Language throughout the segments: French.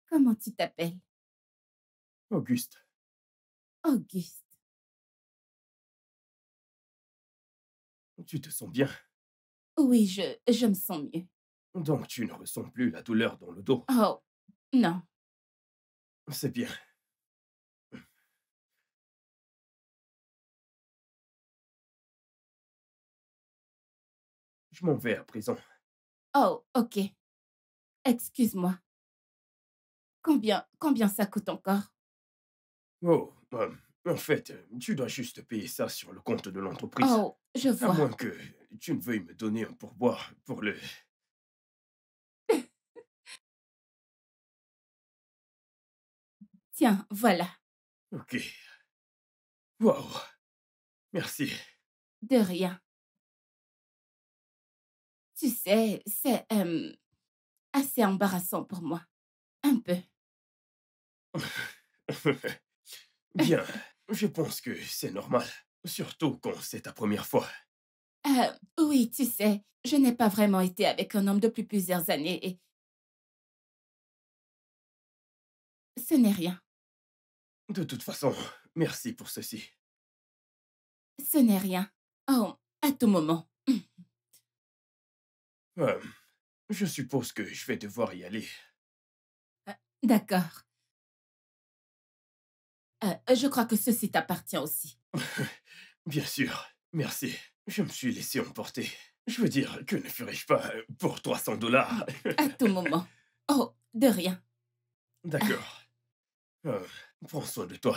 Comment tu t'appelles? Auguste, Auguste. tu te sens bien? Oui, je me sens mieux. Donc tu ne ressens plus la douleur dans le dos. Oh, non. C'est bien. Je m'en vais à présent. Oh, ok. Excuse-moi. Combien ça coûte encore? Oh, en fait, tu dois juste payer ça sur le compte de l'entreprise. Oh, je À vois. moins que tu ne veuilles me donner un pourboire pour le... Tiens, voilà. Ok. Wow. Merci. De rien. Tu sais, c'est assez embarrassant pour moi. Un peu. Bien. Je pense que c'est normal. Surtout quand c'est ta première fois. Oui, tu sais, je n'ai pas vraiment été avec un homme depuis plusieurs années et ce n'est rien. De toute façon, merci pour ceci. Ce n'est rien. Oh, à tout moment. Euh, je suppose que je vais devoir y aller. D'accord. Je crois que ceci t'appartient aussi. Bien sûr, merci. Je me suis laissé emporter. Je veux dire, que ne ferais-je pas pour 300 $? À tout moment. Oh, de rien. D'accord. Euh, prends soin de toi.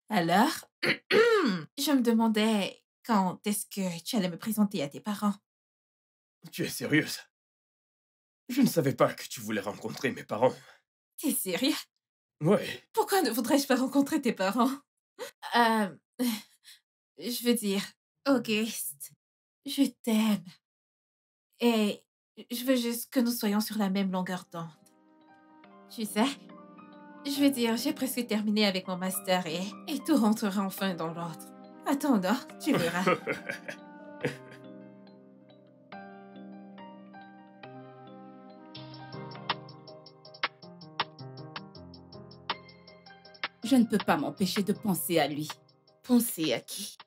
Alors, je me demandais quand est-ce que tu allais me présenter à tes parents. Tu es sérieuse? Je ne savais pas que tu voulais rencontrer mes parents. T'es sérieux? Ouais. Pourquoi ne voudrais-je pas rencontrer tes parents? Euh, je veux dire, Auguste, je t'aime et je veux juste que nous soyons sur la même longueur d'onde. Tu sais, je veux dire, j'ai presque terminé avec mon master et tout rentrera enfin dans l'ordre. Attends, tu verras. Je ne peux pas m'empêcher de penser à lui. Pensez à qui?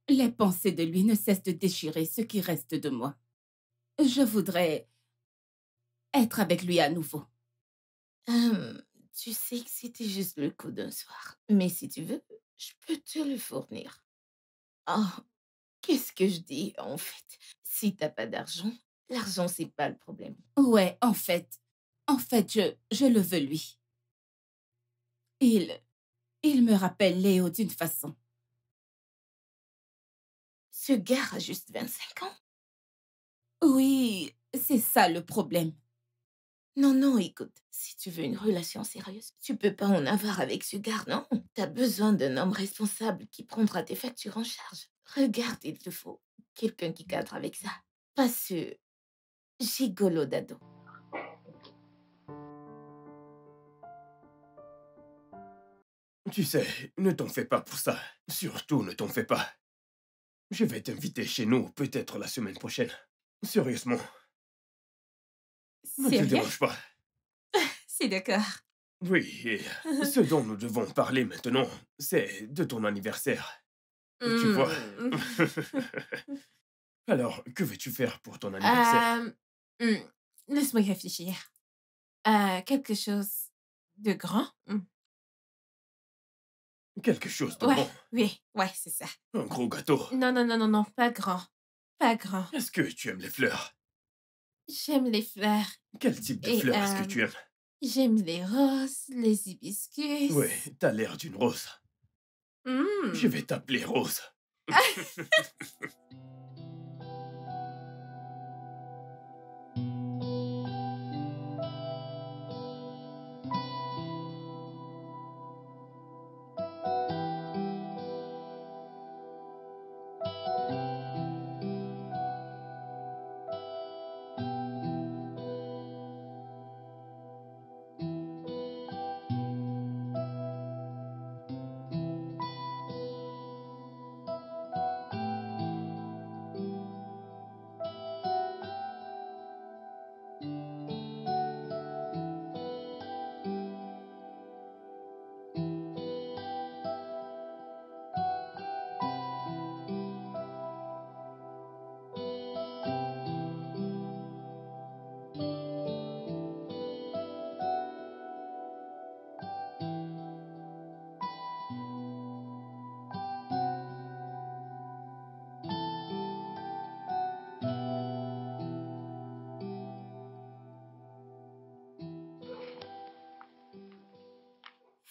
Les pensées de lui ne cessent de déchirer ce qui reste de moi. Je voudrais être avec lui à nouveau. Tu sais que c'était juste le coup d'un soir. Mais si tu veux, je peux te le fournir. Oh, qu'est-ce que je dis, en fait? Si t'as pas d'argent, l'argent, c'est pas le problème. Ouais, en fait, je le veux lui. Il, il me rappelle Léo d'une façon. Ce gars a juste 25 ans. Oui, c'est ça le problème. Non, non, écoute, si tu veux une relation sérieuse, tu peux pas en avoir avec ce gars, non? T'as besoin d'un homme responsable qui prendra tes factures en charge. Regarde, il te faut quelqu'un qui cadre avec ça. Pas ce gigolo d'ado. Tu sais, ne t'en fais pas pour ça. Surtout, ne t'en fais pas. Je vais t'inviter chez nous, peut-être la semaine prochaine. Sérieusement, ne te Sérieux? dérange pas. C'est d'accord. Oui, et ce dont nous devons parler maintenant, c'est de ton anniversaire. Tu vois? Mmh. Alors, que veux-tu faire pour ton anniversaire? Hem, mmh, laisse-moi y réfléchir. Quelque chose de grand? Quelque chose de Ouais, grand. oui, ouais, c'est ça. Un gros gâteau. Non, non, non, non, non, pas grand. Pas grand. Est-ce que tu aimes les fleurs? J'aime les fleurs. Quel type de Et fleurs est-ce que tu aimes? j'aime les roses, les hibiscus. Ouais, t'as l'air d'une rose. Je Mmh. vais t'appeler Rose.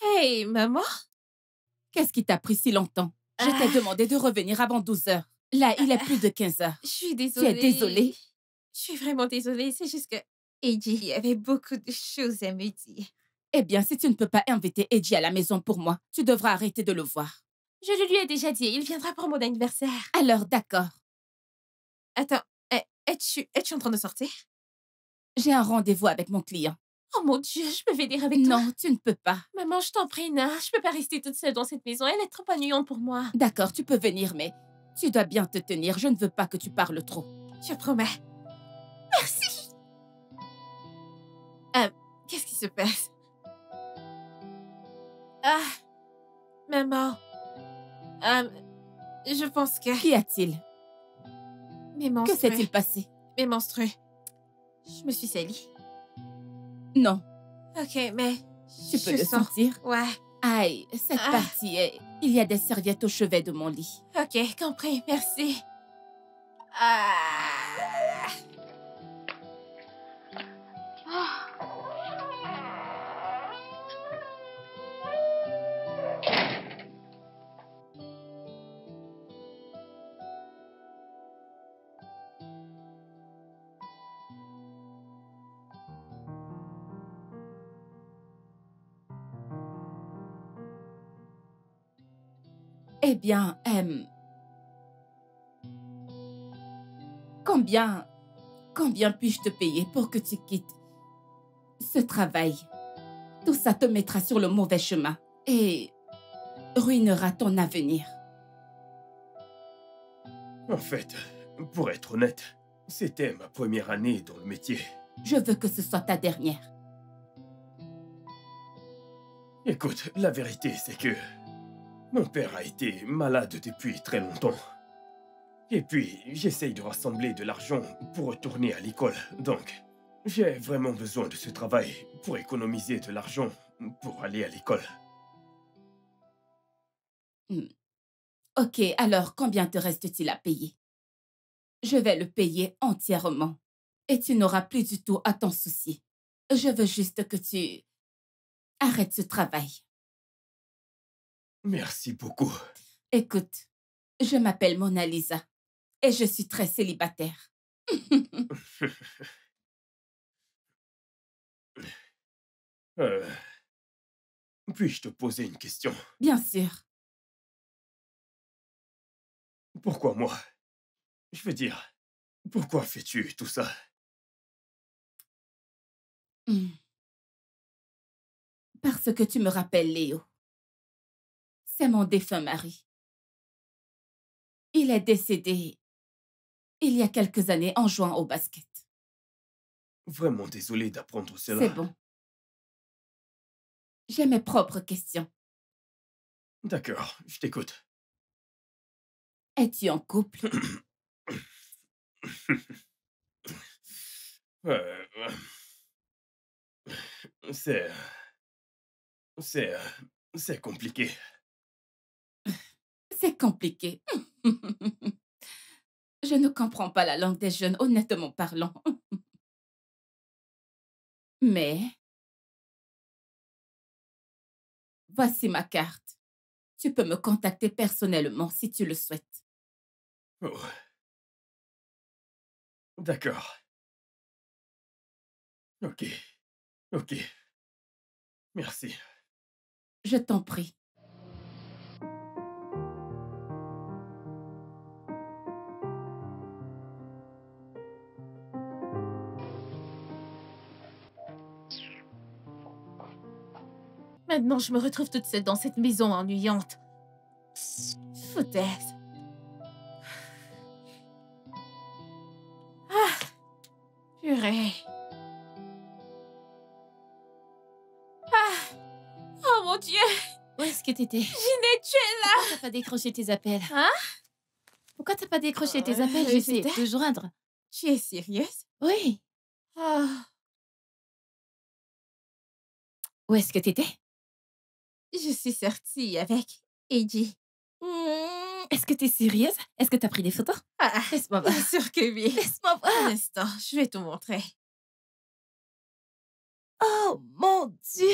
Hey, maman? Qu'est-ce qui t'a pris si longtemps? Je t'ai demandé de revenir avant 12 heures. Là, il est plus de 15 heures. Je suis Tu désolée. es désolée? Je suis vraiment désolée. C'est juste que Eddie, il y avait beaucoup de choses à me dire. Eh bien, si tu ne peux pas inviter Eddie à la maison pour moi, tu devras arrêter de le voir. Je le lui ai déjà dit. Il viendra pour mon anniversaire. Alors, d'accord. Attends, es-tu en train de sortir? J'ai un rendez-vous avec mon client. Oh mon Dieu, je peux venir avec toi? Non, tu ne peux pas. Maman, je t'en prie, Na. Je peux pas rester toute seule dans cette maison. Elle est trop ennuyante pour moi. D'accord, tu peux venir, mais tu dois bien te tenir. Je ne veux pas que tu parles trop. Je promets. Merci. Qu'est-ce qui se passe? Ah, maman. Je pense que Qu'y a-t-il? mes Que menstrues. s'est-il passé? Mes menstrues. Je me suis salie. Non, Ok, mais tu peux je le sens. sentir. Ouais. Aïe, cette Ah. partie est... Il y a des serviettes au chevet de mon lit. Ok, compris. Merci. Ah. Eh bien, combien puis-je te payer pour que tu quittes ce travail? Tout ça te mettra sur le mauvais chemin et ruinera ton avenir. En fait, pour être honnête, c'était ma première année dans le métier. Je veux que ce soit ta dernière. Écoute, la vérité, c'est que mon père a été malade depuis très longtemps. Et puis, j'essaye de rassembler de l'argent pour retourner à l'école. Donc, j'ai vraiment besoin de ce travail pour économiser de l'argent pour aller à l'école. Ok, alors combien te reste-t-il à payer? Je vais le payer entièrement et tu n'auras plus du tout à t'en soucier. Je veux juste que tu arrêtes ce travail. Merci beaucoup. Écoute, je m'appelle Mona Lisa et je suis très célibataire. Puis-je te poser une question? Bien sûr. Pourquoi moi? Je veux dire, pourquoi fais-tu tout ça? Parce que tu me rappelles Léo. C'est mon défunt mari. Il est décédé il y a quelques années en jouant au basket. Vraiment désolé d'apprendre cela. C'est bon. J'ai mes propres questions. D'accord, je t'écoute. Es-tu en couple? Euh, c'est... C'est... C'est compliqué. C'est compliqué. Je ne comprends pas la langue des jeunes, honnêtement parlant. Mais voici ma carte. Tu peux me contacter personnellement si tu le souhaites. Oh, d'accord. Ok, ok. Merci. Je t'en prie. Maintenant, je me retrouve toute seule dans cette maison ennuyante. Foutaise. Ah, purée. Ah, oh mon Dieu, Où est-ce que t'étais? Ginette, tu es là. Pourquoi t'as pas décroché tes appels? Hein? Pourquoi t'as pas décroché tes appels? J'essaie de te joindre. Tu es sérieuse? Oui. Ah, Où est-ce que t'étais? je suis sortie avec Eddie. Est-ce que t'es sérieuse? Est-ce que t'as pris des photos? Ah, Laisse-moi voir. bien sûr que oui. Laisse-moi Un voir. instant, je vais te montrer. Oh mon Dieu!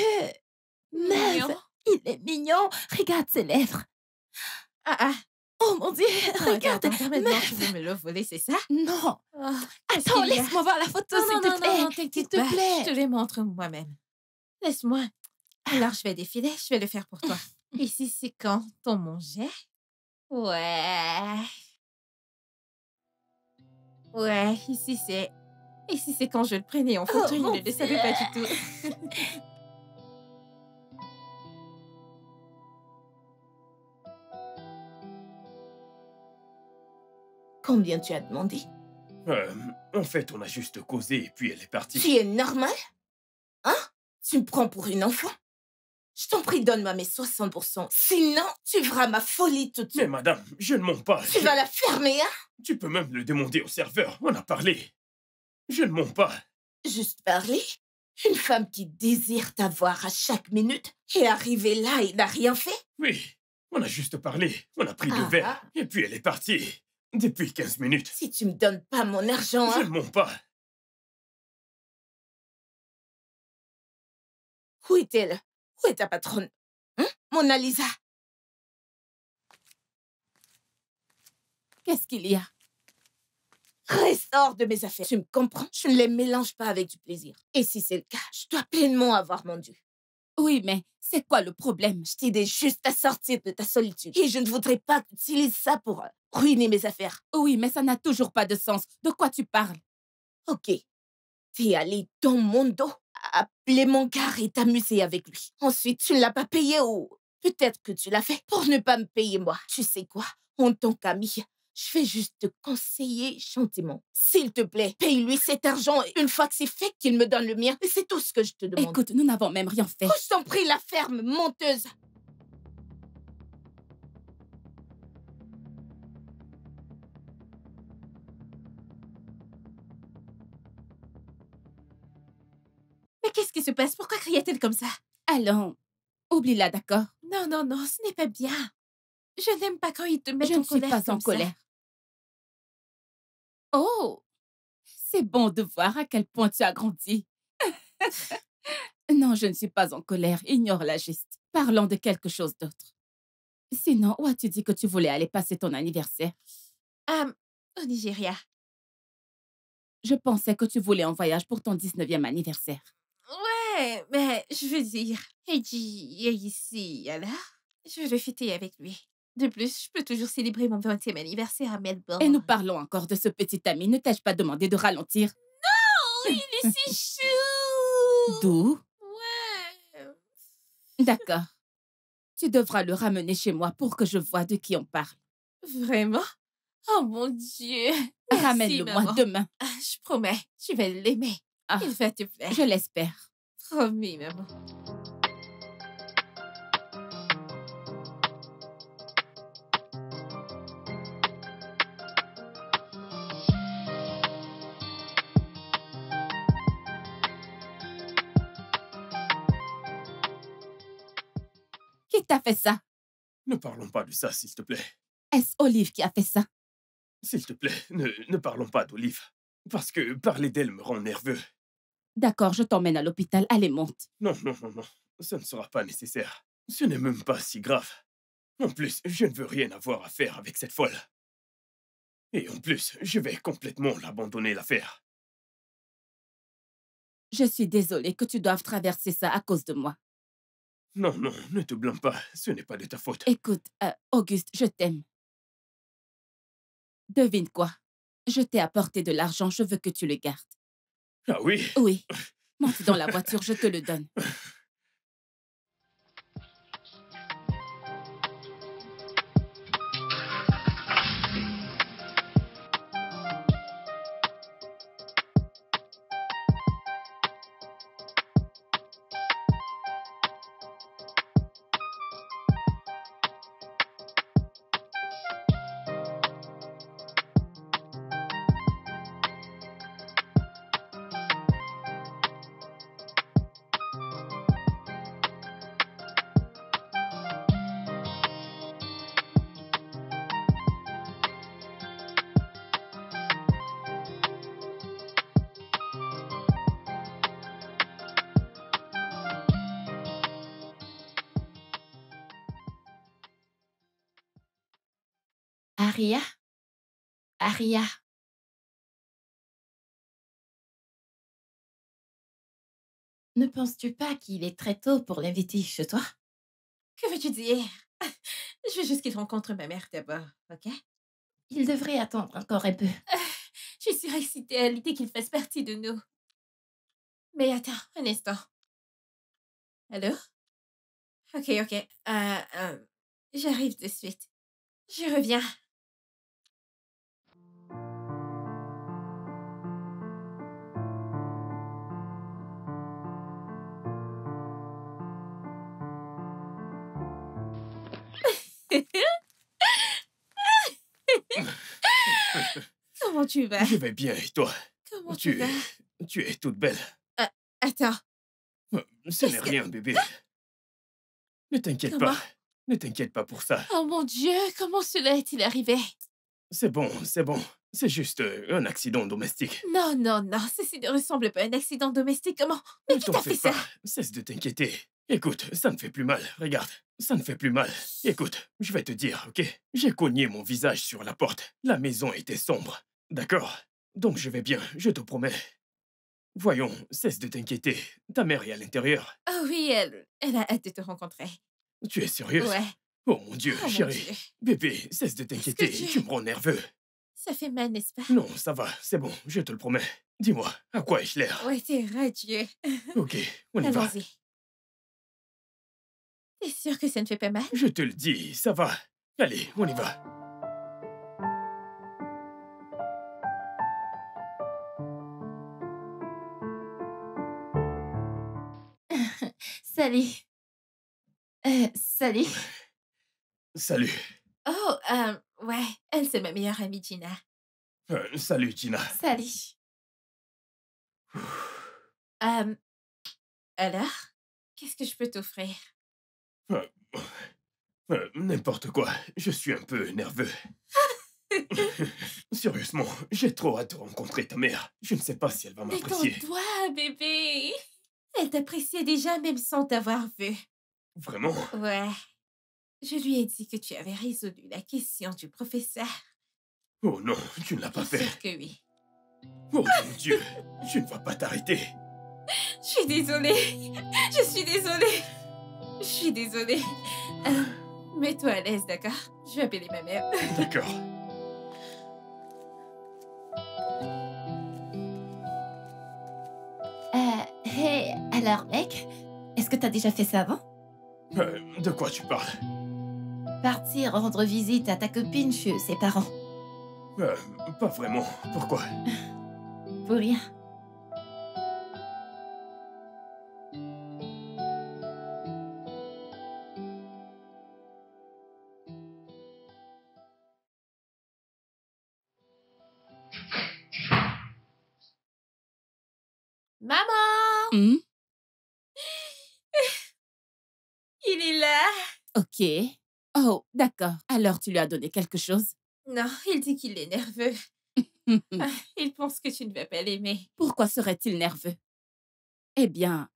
Meuf, Mignon. il est mignon. Regarde ses lèvres. Ah, ah. Oh mon Dieu, regarde. Attends, maintenant, Meuf. tu veux me le voler, c'est ça? Non. Ah, qu'est-ce Attends, qu'il y a? laisse-moi voir la photo, Non, s'il non, te non, plaît. non, S'il t'inquiète te pas. Je te plaît. les montre moi-même. Laisse-moi. Alors, je vais défiler, je vais le faire pour toi. Ici, c'est quand ton manger? Ouais. Ouais, ici, c'est... Ici, c'est quand je le prenais en photo, il mon ne le savait pas du tout. Combien tu as demandé? En fait, on a juste causé et puis elle est partie. Tu es normal? Hein? Tu me prends pour une enfant? Je t'en prie, donne-moi mes 60%. Sinon, tu feras ma folie tout de Mais suite. madame, je ne mens pas. Tu vas la fermer, hein? Tu peux même le demander au serveur. On a parlé. Je ne mens pas. Juste parler? Une femme qui désire t'avoir à chaque minute et arriver là, il n'a rien fait? Oui, on a juste parlé. On a pris deux Ah. verres. Et puis elle est partie. Depuis 15 minutes. Si tu me donnes pas mon argent, Je hein? ne mens pas. Où est-elle? Où est ta patronne? Hein? Mona Lisa? Qu'est-ce qu'il y a? Reste hors de mes affaires. Tu me comprends? Je ne les mélange pas avec du plaisir. Et si c'est le cas, je dois pleinement avoir mon dû. Oui, mais c'est quoi le problème? Je t'aidais juste à sortir de ta solitude. Et je ne voudrais pas que tu utilises ça pour ruiner mes affaires. Oui, mais ça n'a toujours pas de sens. De quoi tu parles? Ok. T'es allé dans mon dos, appeler mon gars et t'amuser avec lui. Ensuite, tu ne l'as pas payé ou peut-être que tu l'as fait pour ne pas me payer moi. Tu sais quoi? En tant qu'ami, je vais juste te conseiller gentiment. S'il te plaît, paye-lui cet argent et une fois que c'est fait, qu'il me donne le mien. Et c'est tout ce que je te demande. Écoute, nous n'avons même rien fait. Oh, je t'en prie, la ferme, menteuse. Mais qu'est-ce qui se passe? Pourquoi criait-elle comme ça? Allons, oublie-la, d'accord? Non, non, non, ce n'est pas bien. Je n'aime pas quand ils te mettent Je en ne suis colère pas en comme ça. colère. Oh, c'est bon de voir à quel point tu as grandi. Non, je ne suis pas en colère. Ignore la geste. Parlons de quelque chose d'autre. Sinon, où as-tu dit que tu voulais aller passer ton anniversaire? Au Nigeria. Je pensais que tu voulais en voyage pour ton 19e anniversaire. Ouais, mais je veux dire, Eddie est ici, alors je vais le fêter avec lui. De plus, je peux toujours célébrer mon 20e anniversaire à Melbourne. Et nous parlons encore de ce petit ami. Ne t'ai-je pas demandé de ralentir? Oh, il est si chou! D'où? Ouais. D'accord. Tu devras le ramener chez moi pour que je voie de qui on parle. Vraiment? Oh mon Dieu! Merci, Ramène-le-moi maman. demain. Ah, je promets, tu vas l'aimer. Ah, Il va te plaire. je l'espère. Promis, maman. Qui t'a fait ça? Ne parlons pas de ça, s'il te plaît. Est-ce Olive qui a fait ça? S'il te plaît, ne parlons pas d'Olive. Parce que parler d'elle me rend nerveux. D'accord, je t'emmène à l'hôpital. Allez, monte. Non, non, non, non. Ça ne sera pas nécessaire. Ce n'est même pas si grave. En plus, je ne veux rien avoir à faire avec cette folle. Et en plus, je vais complètement l'abandonner l'affaire. Je suis désolée que tu doives traverser ça à cause de moi. Non, non, ne te blâme pas. Ce n'est pas de ta faute. Écoute, Auguste, je t'aime. Devine quoi? Je t'ai apporté de l'argent, je veux que tu le gardes. Ah oui? Oui. Monte dans la voiture, je te le donne. Aria? Aria? Ne penses-tu pas qu'il est très tôt pour l'inviter chez toi? Que veux-tu dire? Je veux juste qu'il rencontre ma mère d'abord, ok? Il devrait attendre encore un peu. Je suis excitée à l'idée qu'il fasse partie de nous. Mais attends, un instant. Allô? Ok, ok. J'arrive de suite. Je reviens. Comment tu vas? Je vais bien, et toi? Comment tu vas? Tu es toute belle. Attends. Ce n'est Qu'est-ce que- rien, bébé. Ne t'inquiète Comment? pas. Ne t'inquiète pas pour ça. Oh mon Dieu, comment cela est-il arrivé? C'est bon, c'est bon. C'est juste un accident domestique. Non, non, non, ceci ne ressemble pas à un accident domestique. Comment? Mais Ne qui t'en t'a fais fait pas. ça? Cesse de t'inquiéter. Écoute, ça ne fait plus mal. Regarde, ça ne fait plus mal. Écoute, je vais te dire, ok? J'ai cogné mon visage sur la porte. La maison était sombre. D'accord? Donc je vais bien, je te promets. Voyons, cesse de t'inquiéter. Ta mère est à l'intérieur. Oh oui, elle a hâte de te rencontrer. Tu es sérieuse? Ouais. Oh mon Dieu, Oh mon chérie. Dieu. Bébé, cesse de t'inquiéter. tu- Tu me rends nerveux. Ça fait mal, n'est-ce pas? Non, ça va, c'est bon, je te le promets. Dis-moi, à quoi ai-je l'air? Ouais, t'es radieux. Ok, on y va. Allons-y. T'es sûr que ça ne fait pas mal? Je te le dis, ça va. Allez, on y va. Salut. Salut. Salut. Oh, ouais, elle, c'est ma meilleure amie, Gina. Salut, Gina. Salut. Alors, qu'est-ce que je peux t'offrir? N'importe quoi, je suis un peu nerveux. Sérieusement, j'ai trop hâte de rencontrer ta mère. Je ne sais pas si elle va m'apprécier. Détends-toi, bébé. Elle t'appréciait déjà même sans t'avoir vu. Vraiment? Ouais. Je lui ai dit que tu avais résolu la question du professeur. Oh non, tu ne l'as pas Bien fait. sûr que oui. Oh mon Dieu, tu ne vas pas t'arrêter. Je suis désolée. Je suis désolée. Je suis désolée. Mets-toi à l'aise, d'accord? Je vais appeler ma mère. D'accord. Hey, alors mec, est-ce que t'as déjà fait ça avant? De quoi tu parles? Partir rendre visite à ta copine chez ses parents. Pas vraiment. Pourquoi? Pour rien. Maman! Hmm? Il est là! Ok. Oh, d'accord. Alors, tu lui as donné quelque chose? Non, il dit qu'il est nerveux. Ah, il pense que tu ne vas pas l'aimer. Pourquoi serait-il nerveux? Eh bien,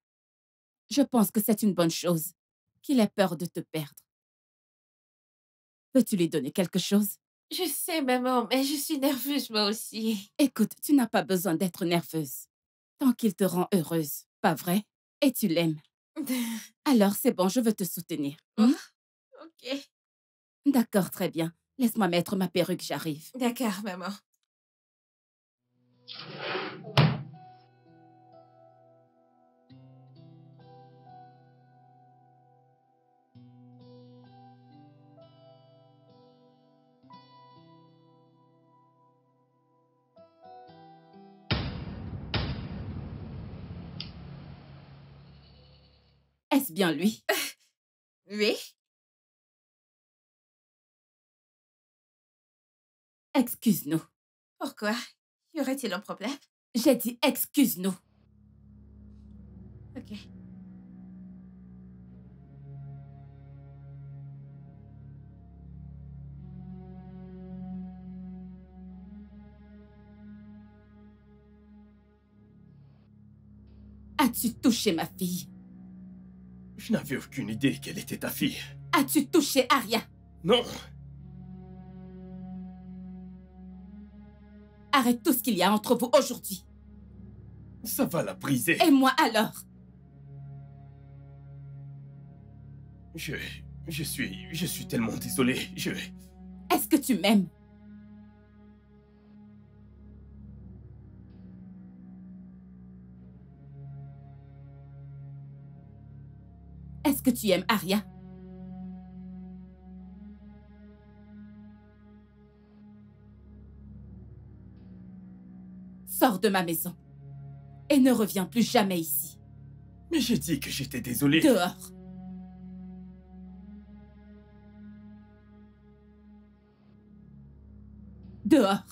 je pense que c'est une bonne chose qu'il ait peur de te perdre. Peux-tu lui donner quelque chose? Je sais, maman, mais je suis nerveuse moi aussi. Écoute, tu n'as pas besoin d'être nerveuse. Tant qu'il te rend heureuse, pas vrai? Et tu l'aimes. Alors, c'est bon, je veux te soutenir. Hmm? Ok. D'accord, très bien. Laisse-moi mettre ma perruque, j'arrive. D'accord, maman. Est-ce bien lui? Oui? Excuse-nous. Pourquoi? Y aurait-il un problème? J'ai dit excuse-nous. Ok. As-tu touché ma fille? Je n'avais aucune idée qu'elle était ta fille. As-tu touché Aria? Non! Arrête tout ce qu'il y a entre vous aujourd'hui. Ça va la briser. Et moi alors? Je suis tellement désolé. Est-ce que tu m'aimes? Est-ce que tu aimes Aria? Sors de ma maison et ne reviens plus jamais ici. Mais j'ai dit que j'étais désolé. Dehors. Dehors.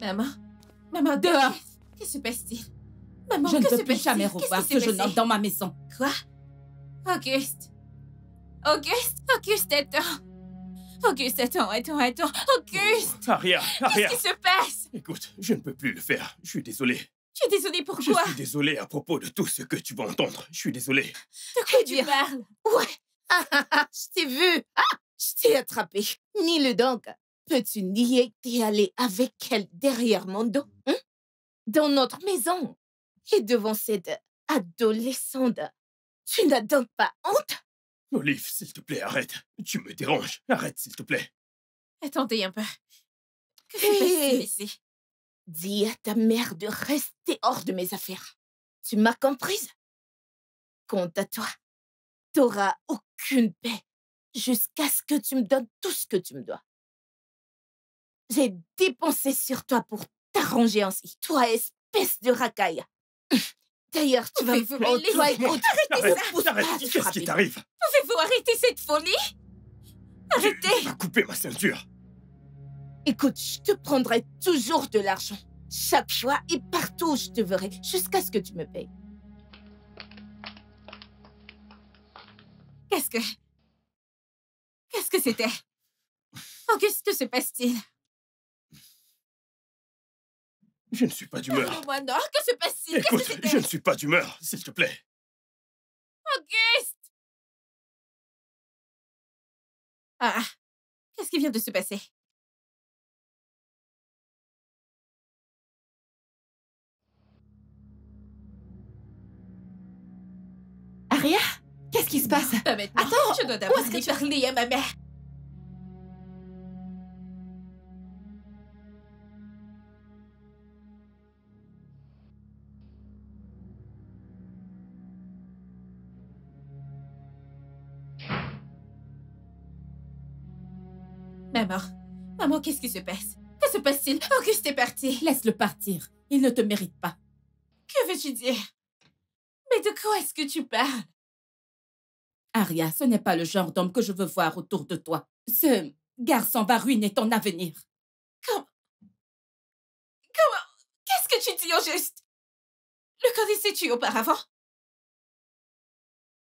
Maman? Maman, Dehors. Que se passe-t-il? Maman, Je ne que veux se plus passe-t-il? jamais Qu'est-ce revoir qui ce s'est jeune passé? homme dans ma maison. Quoi? Auguste? Auguste, attends. Auguste, attends. Auguste! Aria! Qu'est-ce qui se passe? Écoute, je ne peux plus le faire. Je suis désolé. Tu es désolée Je pourquoi? suis désolé à propos de tout ce que tu vas entendre. Je suis désolé. De quoi tu parles? Ouais. Je t'ai vu. Je t'ai attrapé. Nie-le donc. Peux-tu nier que t'es allé avec elle derrière mon dos? Hein? Dans notre maison. Et devant cette adolescente. Tu n'as donc pas honte? Olive, s'il te plaît, arrête. Tu me déranges. Arrête, s'il te plaît. Attendez un peu. Que se passe-t-il ici? Dis à ta mère de rester hors de mes affaires. Tu m'as comprise? Quant à toi, t'auras aucune paix jusqu'à ce que tu me donnes tout ce que tu me dois. J'ai dépensé sur toi pour t'arranger ainsi. Toi, espèce de racaille. D'ailleurs, tu vas me... Pouvez-vous me laisser? Toi, écoute, Arrête, qu'est-ce qui t'arrive? Pouvez-vous arrêter cette folie? Arrêtez! Tu vas couper ma ceinture. écoute, je te prendrai toujours de l'argent. Chaque fois et partout où je te verrai, jusqu'à ce que tu me payes. Qu'est-ce que c'était? Auguste, que se passe-t-il? Je ne suis pas d'humeur. Parle-moi, Nord, que se passe-t-il? Qu'est-ce que Écoute, c'était? je ne suis pas d'humeur, s'il te plaît. Auguste! Ah, qu'est-ce qui vient de se passer? Aria, qu'est-ce qui se passe? Pas maintenant. Attends, Je dois d'abord où est-ce que aller tu- parler à ma mère. Maman, qu'est-ce qui se passe? Que se passe-t-il? Auguste est parti. Laisse-le partir. Il ne te mérite pas. Que veux-tu dire? Mais de quoi est-ce que tu parles? Aria, ce n'est pas le genre d'homme que je veux voir autour de toi. Ce garçon va ruiner ton avenir. Qu'est-ce que tu dis au juste? Le connaissais-tu auparavant?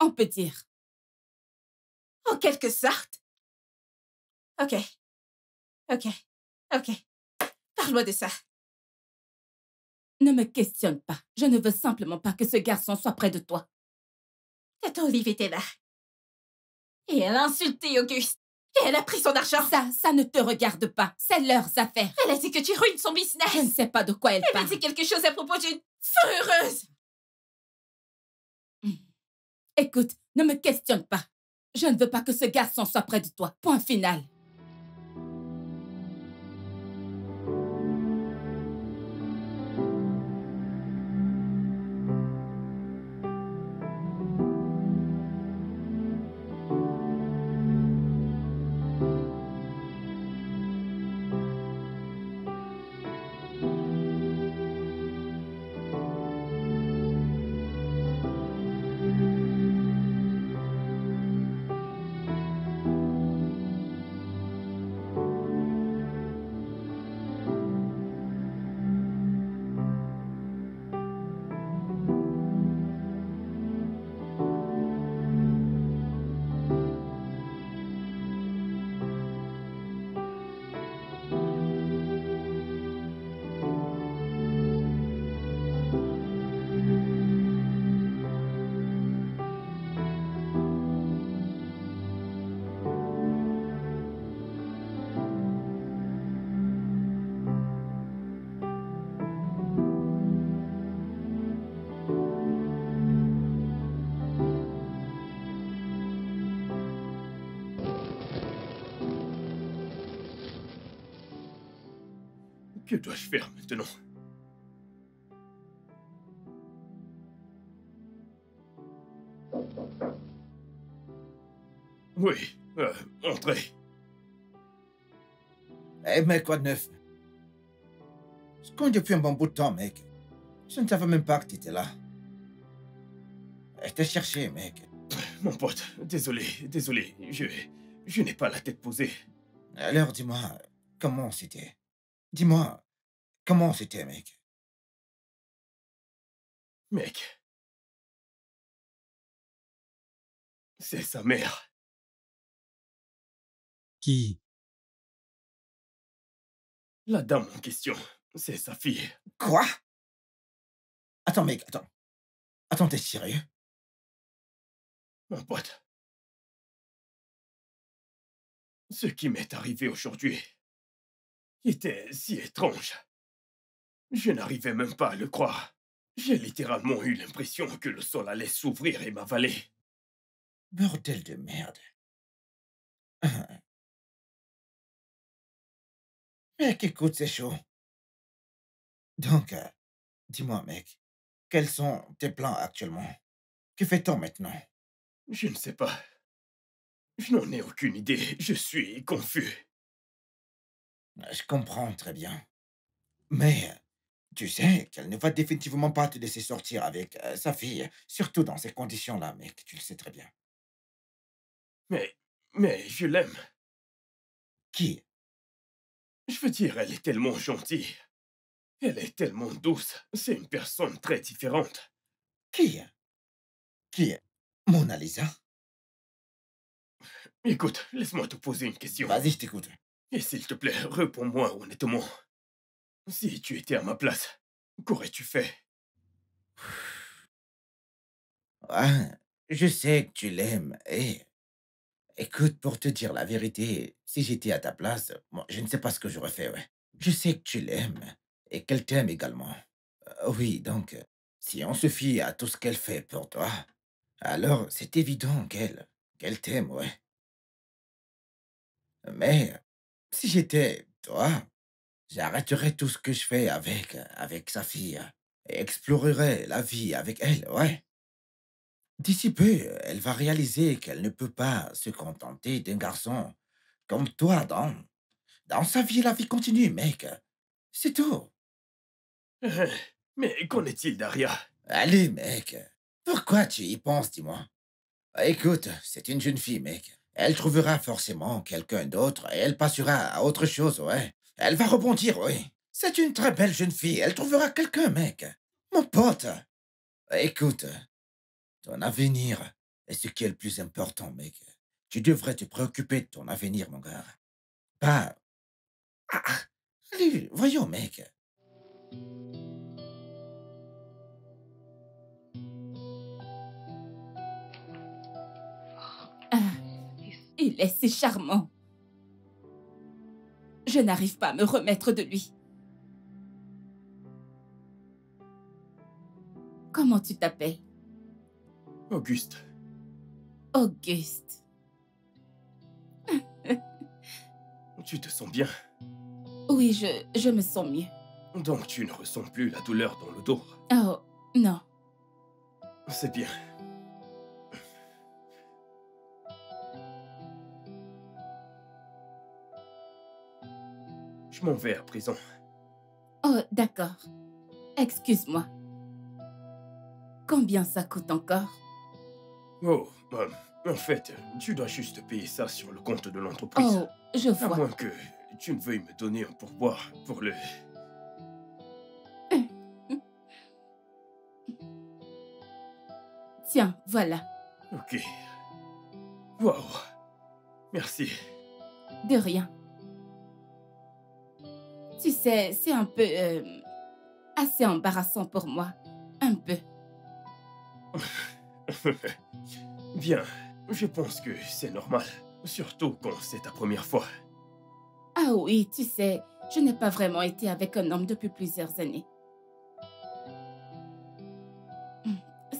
On peut dire. En quelque sorte. Ok. Ok. Ok. Parle-moi de ça. Ne me questionne pas. Je ne veux simplement pas que ce garçon soit près de toi. Tata Olive était là. Et elle a insulté Auguste. Et elle a pris son argent. Ça ne te regarde pas. C'est leurs affaires. Elle a dit que tu ruines son business. Je ne sais pas de quoi elle Elle parle. m'a dit quelque chose à propos d'une fourreuse. Écoute, ne me questionne pas. Je ne veux pas que ce garçon soit près de toi. Point final. Que dois-je faire maintenant? Oui, entrez. Eh mec, quoi de neuf? Je compte depuis un bon bout de temps, mec. Je ne savais même pas que tu étais là. Je t'ai cherché, mec. Mon pote, désolé. Je n'ai pas la tête posée. Alors, dis-moi, comment c'était? Dis-moi, comment c'était, mec? Mec. C'est sa mère. Qui? La dame en question, c'est sa fille. Quoi? Attends, mec, attends. Attends, t'es sérieux? Mon pote. Ce qui m'est arrivé aujourd'hui était si étrange. Je n'arrivais même pas à le croire. J'ai littéralement eu l'impression que le sol allait s'ouvrir et m'avaler. Bordel de merde. Mec, écoute, c'est chaud. Donc, dis-moi, mec, quels sont tes plans actuellement? Que fait-on maintenant? Je ne sais pas. Je n'en ai aucune idée. Je suis confus. Je comprends très bien. Mais tu sais qu'elle ne va définitivement pas te laisser sortir avec sa fille, surtout dans ces conditions-là, mec, tu le sais très bien. Mais je l'aime. Qui? Je veux dire, elle est tellement gentille. Elle est tellement douce. C'est une personne très différente. Qui? Qui? Mona Lisa? Écoute, laisse-moi te poser une question. Vas-y, je t'écoute. Et s'il te plaît, réponds-moi honnêtement. Si tu étais à ma place, qu'aurais-tu fait? Ouais, je sais que tu l'aimes et écoute, pour te dire la vérité, si j'étais à ta place, moi, je ne sais pas ce que j'aurais fait, ouais. Je sais que tu l'aimes et qu'elle t'aime également. Oui, donc, si on se fie à tout ce qu'elle fait pour toi, alors c'est évident qu'elle t'aime, ouais. Mais si j'étais toi, j'arrêterais tout ce que je fais avec sa fille et explorerais la vie avec elle, ouais. D'ici peu, elle va réaliser qu'elle ne peut pas se contenter d'un garçon comme toi dans sa vie, la vie continue, mec. C'est tout. Mais qu'en est-il d'Aria? Allez, mec. Pourquoi tu y penses, dis-moi? Écoute, c'est une jeune fille, mec. Elle trouvera forcément quelqu'un d'autre et elle passera à autre chose, ouais. Elle va rebondir, oui. C'est une très belle jeune fille. Elle trouvera quelqu'un, mec. Mon pote. Écoute, ton avenir est ce qui est le plus important, mec. Tu devrais te préoccuper de ton avenir, mon gars. Pas... Ah, ah, allez, voyons, mec. Ah, il est si charmant. Je n'arrive pas à me remettre de lui. Comment tu t'appelles? Auguste, Auguste. tu te sens bien? Oui, je me sens mieux. Donc tu ne ressens plus la douleur dans le dos. Oh, non. C'est bien. Je m'en vais à présent. Oh, d'accord. Excuse-moi. Combien ça coûte encore? Oh, en fait, tu dois juste payer ça sur le compte de l'entreprise. Oh, je À vois. moins que tu ne veuilles me donner un pourboire pour le... Tiens, voilà. Ok. Waouh. Merci. De rien. Tu sais, c'est un peu... assez embarrassant pour moi. Un peu. Bien, je pense que c'est normal. Surtout quand c'est ta première fois. Ah oui, tu sais, je n'ai pas vraiment été avec un homme depuis plusieurs années.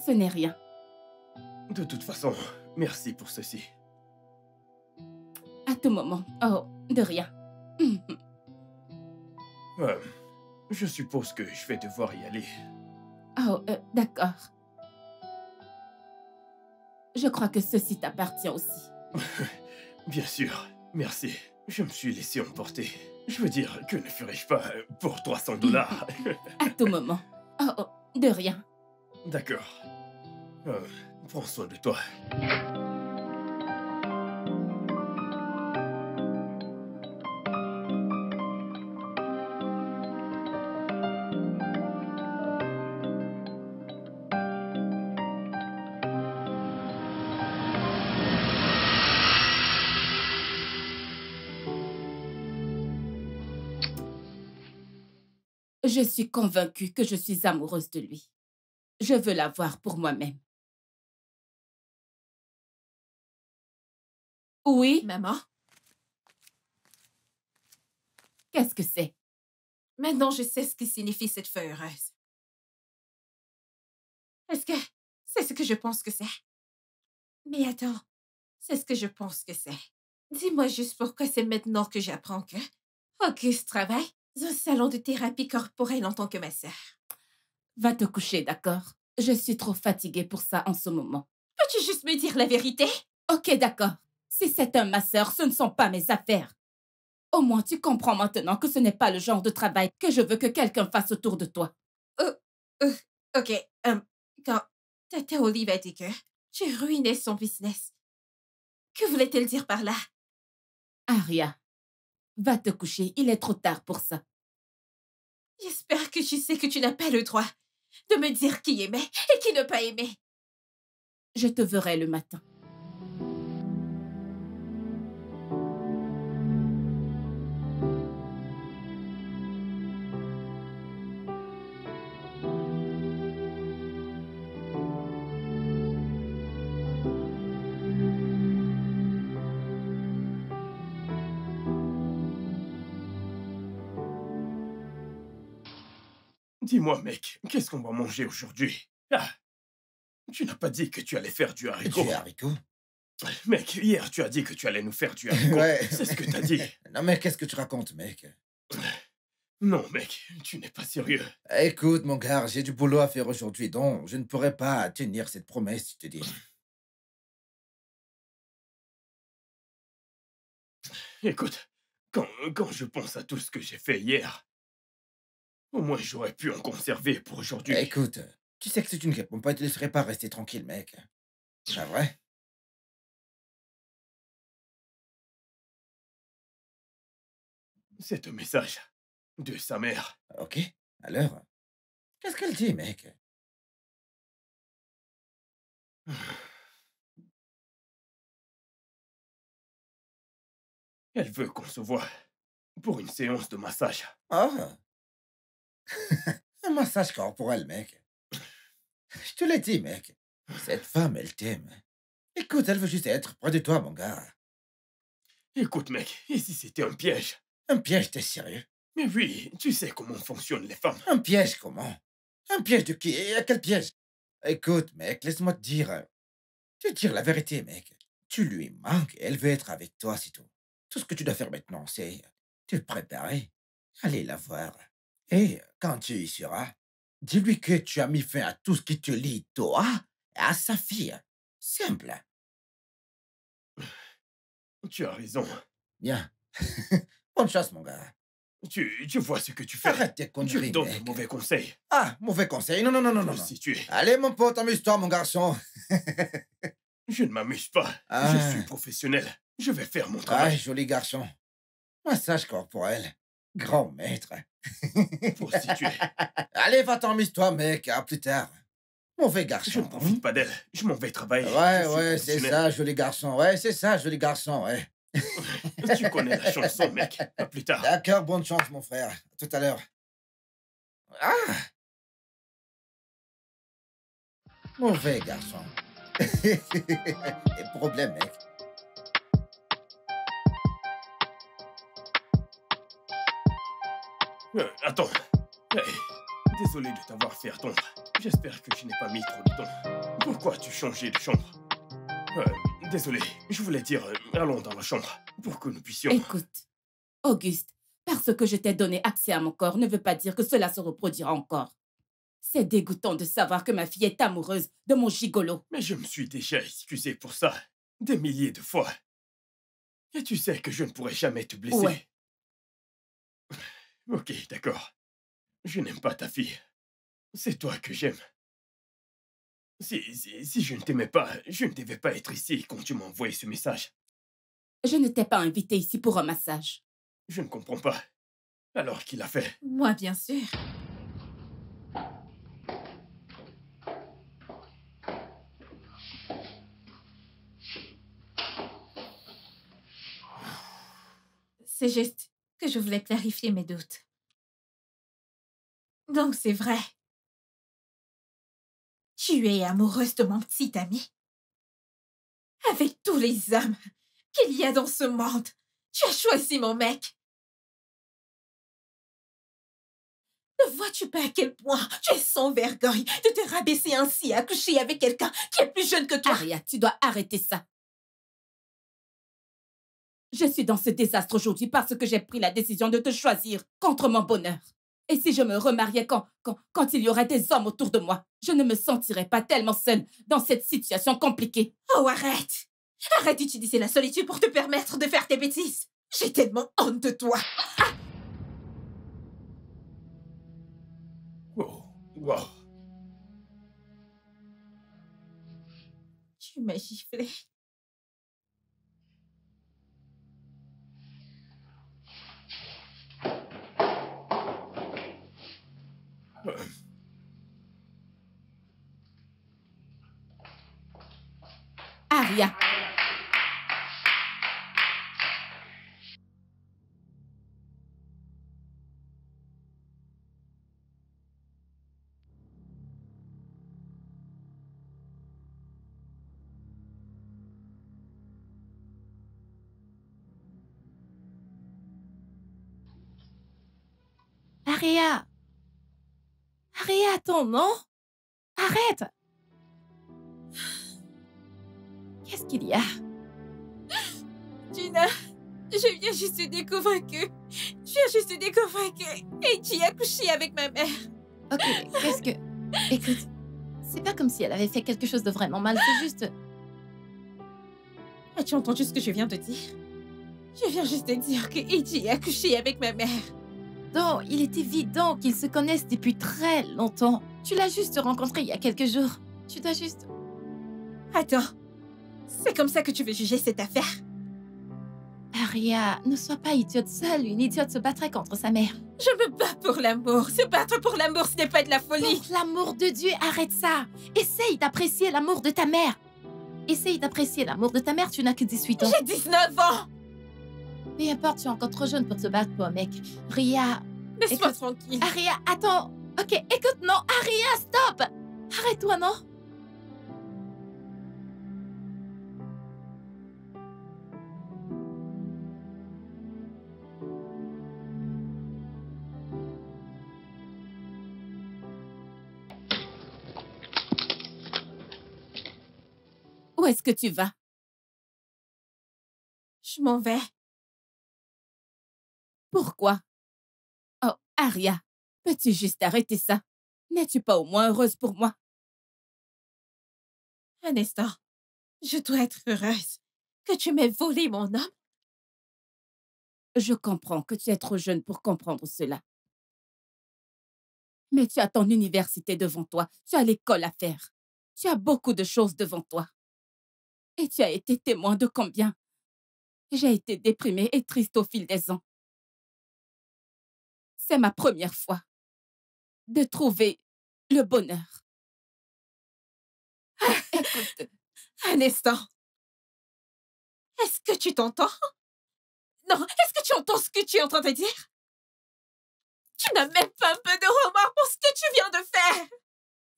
Ce n'est rien. De toute façon, merci pour ceci. À tout moment. Oh, de rien. Je suppose que je vais devoir y aller. Oh, d'accord. Je crois que ceci t'appartient aussi. Bien sûr, merci. Je me suis laissé emporter. Je veux dire, que ne ferais-je pas pour 300 dollars? À tout moment. Oh, oh, de rien. D'accord. Prends soin de toi. Je suis convaincue que je suis amoureuse de lui. Je veux l'avoir pour moi-même. Oui, Maman, qu'est-ce que c'est? maintenant je sais ce que signifie cette feuille heureuse. Est-ce que c'est ce que je pense que c'est? Mais attends, c'est ce que je pense que c'est. Dis-moi juste pourquoi c'est maintenant que j'apprends que Auguste travaille dans un salon de thérapie corporelle en tant que masseur. Va te coucher, d'accord? Je suis trop fatiguée pour ça en ce moment. Peux-tu juste me dire la vérité? Ok, d'accord. Si c'est un masseur, ce ne sont pas mes affaires. Au moins, tu comprends maintenant que ce n'est pas le genre de travail que je veux que quelqu'un fasse autour de toi. Euh, ok, quand Tata Olive a dit que tu ruinais son business, que voulait-elle dire par là? Aria, va te coucher, il est trop tard pour ça. J'espère que tu sais que tu n'as pas le droit de me dire qui aimait et qui ne pas aimé. Je te verrai le matin. Dis-moi, mec, qu'est-ce qu'on va manger aujourd'hui? Ah, tu n'as pas dit que tu allais faire du haricot. Du haricot? Mec, hier, tu as dit que tu allais nous faire du haricot. Ouais. C'est ce que t'as dit. Non, mais qu'est-ce que tu racontes, mec? Non, mec, tu n'es pas sérieux. Écoute, mon gars, j'ai du boulot à faire aujourd'hui, donc je ne pourrais pas tenir cette promesse, je te dis. Écoute, quand je pense à tout ce que j'ai fait hier, au moins j'aurais pu en conserver pour aujourd'hui. Écoute, tu sais que si tu ne réponds pas, je te laisserai pas rester tranquille, mec. C'est vrai? C'est un message de sa mère. Ok. Alors, qu'est-ce qu'elle dit, mec? Elle veut qu'on se voie pour une séance de massage. Ah, un massage corporel, mec. Je te l'ai dit, mec. Cette femme, elle t'aime. Écoute, elle veut juste être près de toi, mon gars. Écoute, mec, et si c'était un piège? Un piège, t'es sérieux? Mais oui, tu sais comment fonctionnent les femmes. Un piège, comment? Un piège de qui? Et à quel piège? Écoute, mec, laisse-moi te dire. Te dire la vérité, mec. Tu lui manques et elle veut être avec toi, c'est tout. Tout ce que tu dois faire maintenant, c'est te préparer, aller la voir. Et quand tu y seras, dis-lui que tu as mis fin à tout ce qui te lie, toi, et à sa fille. Simple. Tu as raison. Bien. Bonne chance, mon gars. Tu vois ce que tu fais. Arrête tes Tu conneries, donnes de mec. mauvais conseils. Ah, mauvais conseil. Non, non, non, non, non. non. Prostituée. Allez, mon pote, amuse-toi, mon garçon. Je ne m'amuse pas. Ah. Je suis professionnel. Je vais faire mon Ah, travail. joli garçon. Massage corporel. Grand maître. Prostituée. Allez, va-t'en, amuse-toi, mec. À plus tard. Mauvais Je garçon. ne profite pas d'elle. Je m'en vais travailler. Ouais, Je suis ouais, c'est professionnel. ça, joli garçon. Ouais, c'est ça, joli garçon, ouais. Tu connais la chanson, mec. À plus tard. D'accord, bonne chance, mon frère. À tout à l'heure. Ah! Mauvais garçon. Des problèmes, mec. Attends. Hey, désolé de t'avoir fait attendre. J'espère que je n'ai pas mis trop de temps. Pourquoi as-tu changé de chambre? Désolé. Je voulais dire, allons dans la chambre pour que nous puissions... Écoute, Auguste, parce que je t'ai donné accès à mon corps ne veut pas dire que cela se reproduira encore. C'est dégoûtant de savoir que ma fille est amoureuse de mon gigolo. Mais je me suis déjà excusé pour ça. Des milliers de fois. Et tu sais que je ne pourrai jamais te blesser. Ouais. Ok, d'accord. Je n'aime pas ta fille. C'est toi que j'aime. Si je ne t'aimais pas, je ne devais pas être ici quand tu m'as envoyé ce message. Je ne t'ai pas invité ici pour un massage. Je ne comprends pas. Alors qu'il a fait? Moi, bien sûr. C'est juste que je voulais clarifier mes doutes. Donc, c'est vrai. Tu es amoureuse de mon petit ami. Avec tous les hommes qu'il y a dans ce monde, tu as choisi mon mec. Ne vois-tu pas à quel point tu es sans vergogne de te rabaisser ainsi à coucher avec quelqu'un qui est plus jeune que toi? Aria, tu dois arrêter ça. Je suis dans ce désastre aujourd'hui parce que j'ai pris la décision de te choisir contre mon bonheur. Et si je me remariais quand il y aurait des hommes autour de moi, je ne me sentirais pas tellement seule dans cette situation compliquée. Oh, arrête! Arrête d'utiliser la solitude pour te permettre de faire tes bêtises. J'ai tellement honte de toi. Oh, wow. Tu m'as giflé. Aria. Aria! Aria, attends, non? Arrête! Qu'est-ce qu'il y a? Gina, je viens juste de découvrir que... Et tu as couché avec ma mère. Ok, qu'est-ce que... Écoute, c'est pas comme si elle avait fait quelque chose de vraiment mal, c'est juste... As-tu entendu ce que je viens de dire? Je viens juste de dire que Eiji a couché avec ma mère. Non, il est évident qu'ils se connaissent depuis très longtemps. Tu l'as juste rencontré il y a quelques jours. Tu dois juste... Attends, c'est comme ça que tu veux juger cette affaire? Aria, ne sois pas idiote seule. Une idiote se battrait contre sa mère. Je me bats pour l'amour. Se battre pour l'amour, ce n'est pas de la folie. Pour l'amour de Dieu, arrête ça. Essaye d'apprécier l'amour de ta mère. Essaye d'apprécier l'amour de ta mère, tu n'as que 18 ans. J'ai 19 ans. Peu importe, tu es encore trop jeune pour te battre pour un mec. Ria... Laisse-moi Écoute, tranquille. Aria, attends. Ok, écoute, non. Aria, stop. Arrête-toi, non? Où est-ce que tu vas? Je m'en vais. Pourquoi? Oh, Aria, peux-tu juste arrêter ça? N'es-tu pas au moins heureuse pour moi? Un instant. Je dois être heureuse que tu m'aies volé mon homme. Je comprends que tu es trop jeune pour comprendre cela. Mais tu as ton université devant toi, tu as l'école à faire. Tu as beaucoup de choses devant toi. Et tu as été témoin de combien j'ai été déprimée et triste au fil des ans. C'est ma première fois de trouver le bonheur. Écoute, Un instant. Est-ce que tu t'entends? Non, est-ce que tu entends ce que tu es en train de dire? Tu n'as même pas un peu de remords pour ce que tu viens de faire.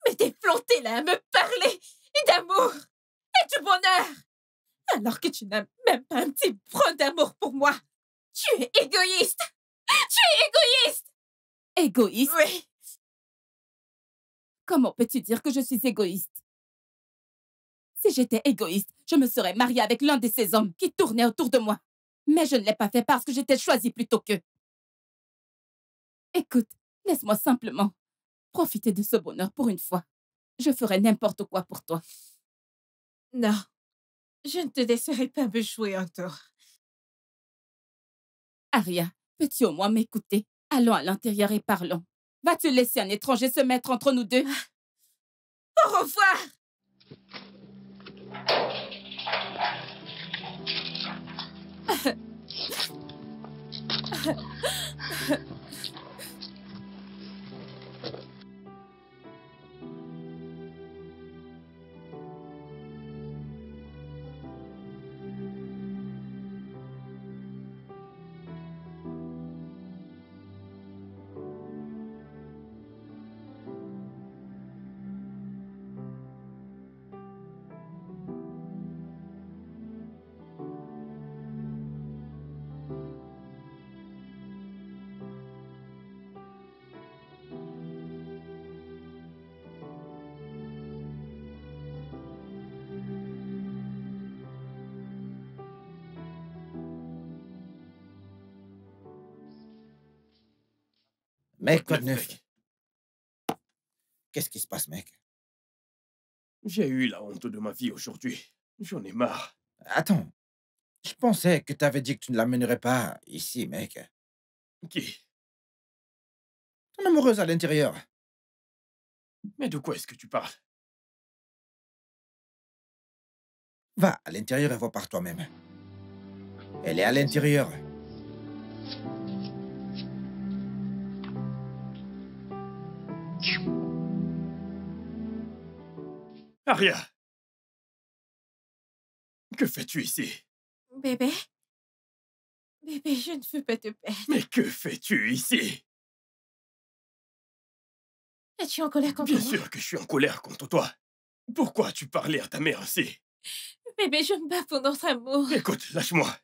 Mais t'es planté là à me parler d'amour et du bonheur. Alors que tu n'as même pas un petit brin d'amour pour moi. Tu es égoïste. Tu es égoïste. égoïste? Oui. Comment peux-tu dire que je suis égoïste? Si j'étais égoïste, je me serais mariée avec l'un de ces hommes qui tournaient autour de moi. Mais je ne l'ai pas fait parce que j'étais choisie plutôt qu'eux. Écoute, laisse-moi simplement profiter de ce bonheur pour une fois. Je ferai n'importe quoi pour toi. Non. Je ne te laisserai pas me jouer un tour. Aria, peux-tu au moins m'écouter? Allons à l'intérieur et parlons. Vas-tu laisser un étranger se mettre entre nous deux? Au revoir. Mec, quoi de neuf? Qu'est-ce qui se passe, mec? J'ai eu la honte de ma vie aujourd'hui. J'en ai marre. Attends. Je pensais que t'avais dit que tu ne l'amènerais pas ici, mec. Qui? Ton amoureuse à l'intérieur. Mais de quoi est-ce que tu parles? Va à l'intérieur et vois par toi-même. Elle est à l'intérieur. Aria! Que fais-tu ici? Bébé? Bébé, je ne veux pas te perdre. Mais que fais-tu ici? Es-tu en colère contre Bien moi? sûr que je suis en colère contre toi. Pourquoi as-tu parlé à ta mère ainsi? Bébé, je me bats pour notre amour. Écoute, lâche-moi.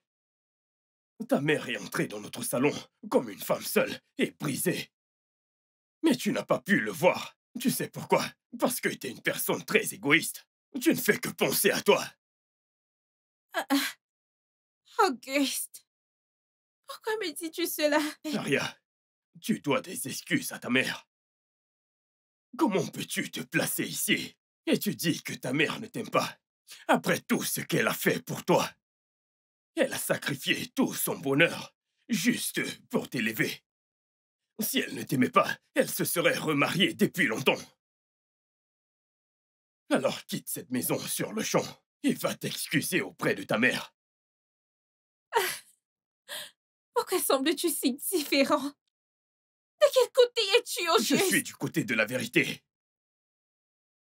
Ta mère est entrée dans notre salon comme une femme seule et brisée. Mais tu n'as pas pu le voir. Tu sais pourquoi? Parce que tu es une personne très égoïste. Tu ne fais que penser à toi. Auguste, pourquoi me dis-tu cela? Aria, tu dois des excuses à ta mère. Comment peux-tu te placer ici et tu dis que ta mère ne t'aime pas après tout ce qu'elle a fait pour toi? Elle a sacrifié tout son bonheur juste pour t'élever. Si elle ne t'aimait pas, elle se serait remariée depuis longtemps. Alors quitte cette maison sur le champ et va t'excuser auprès de ta mère. Pourquoi sembles-tu si différent? De quel côté es-tu au Je juste? suis du côté de la vérité.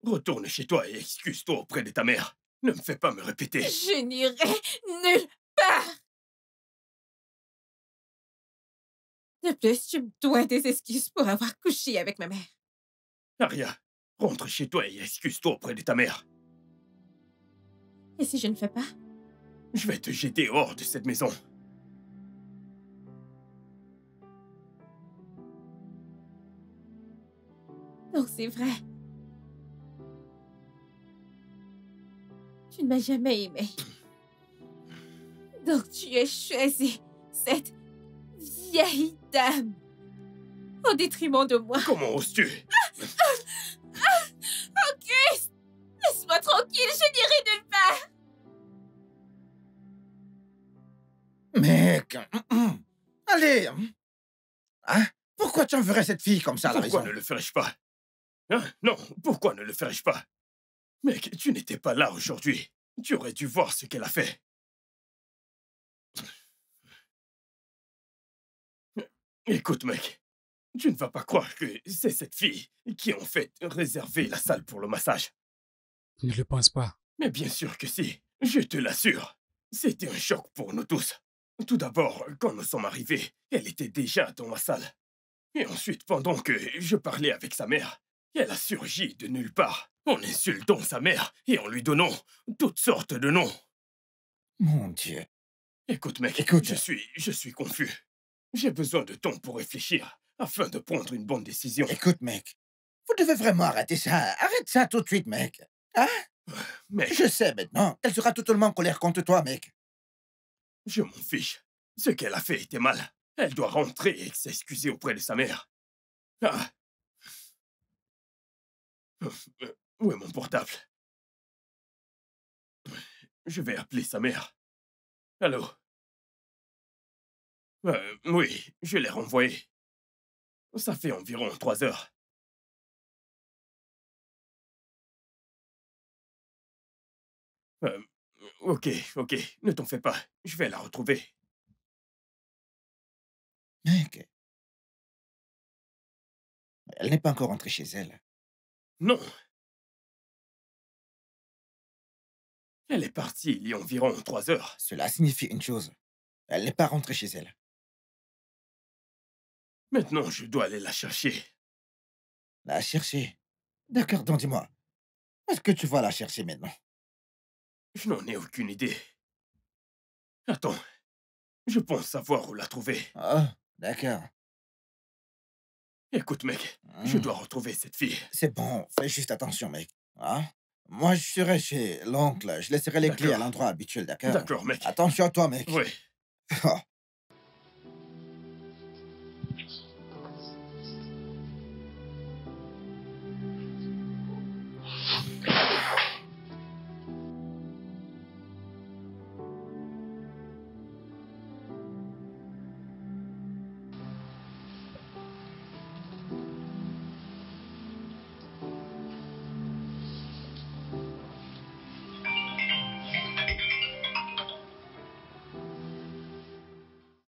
Retourne chez toi et excuse-toi auprès de ta mère. Ne me fais pas me répéter. Je n'irai nulle part. De plus, tu me dois des excuses pour avoir couché avec ma mère. Aria, rentre chez toi et excuse-toi auprès de ta mère. Et si je ne fais pas? Je vais te jeter hors de cette maison. Donc c'est vrai. Tu ne m'as jamais aimé. Donc tu as choisi cette vieille dame au détriment de moi. Comment oses-tu? Auguste! Laisse-moi tranquille, je n'irai nulle part. Mec, allez. Hein? Pourquoi tu enverrais cette fille comme ça à la Pourquoi maison? ne le ferais-je pas? Hein? Non, pourquoi ne le ferais-je pas? Mec, tu n'étais pas là aujourd'hui. Tu aurais dû voir ce qu'elle a fait. Écoute, mec, tu ne vas pas croire que c'est cette fille qui a en fait réservé la salle pour le massage. Je ne le pense pas. Mais bien sûr que si, je te l'assure. C'était un choc pour nous tous. Tout d'abord, quand nous sommes arrivés, elle était déjà dans la salle. Et ensuite, pendant que je parlais avec sa mère, elle a surgi de nulle part, en insultant sa mère et en lui donnant toutes sortes de noms. Mon Dieu. Écoute, mec, Écoute. je suis confus. J'ai besoin de temps pour réfléchir, afin de prendre une bonne décision. Écoute, mec. Vous devez vraiment arrêter ça. Arrête ça tout de suite, mec. Hein? Mec, Je sais maintenant qu'elle sera totalement en colère contre toi, mec. je m'en fiche. Ce qu'elle a fait était mal. Elle doit rentrer et s'excuser auprès de sa mère. Ah. Où est mon portable? Je vais appeler sa mère. Allô? Oui, je l'ai renvoyé. Ça fait environ 3 heures. Ok, ne t'en fais pas. Je vais la retrouver. Mec. Elle n'est pas encore rentrée chez elle. Non. Elle est partie il y a environ 3 heures. Cela signifie une chose. Elle n'est pas rentrée chez elle. Maintenant, je dois aller la chercher. La chercher. D'accord, donc dis-moi. Où est-ce que tu vas la chercher maintenant? Je n'en ai aucune idée. Attends. Je pense savoir où la trouver. Oh, d'accord. Écoute, mec, je dois retrouver cette fille. C'est bon, fais juste attention, mec. Hein? Moi, je serai chez l'oncle. Je laisserai les clés à l'endroit habituel, d'accord? D'accord, mec. Attention à toi, mec. Oui.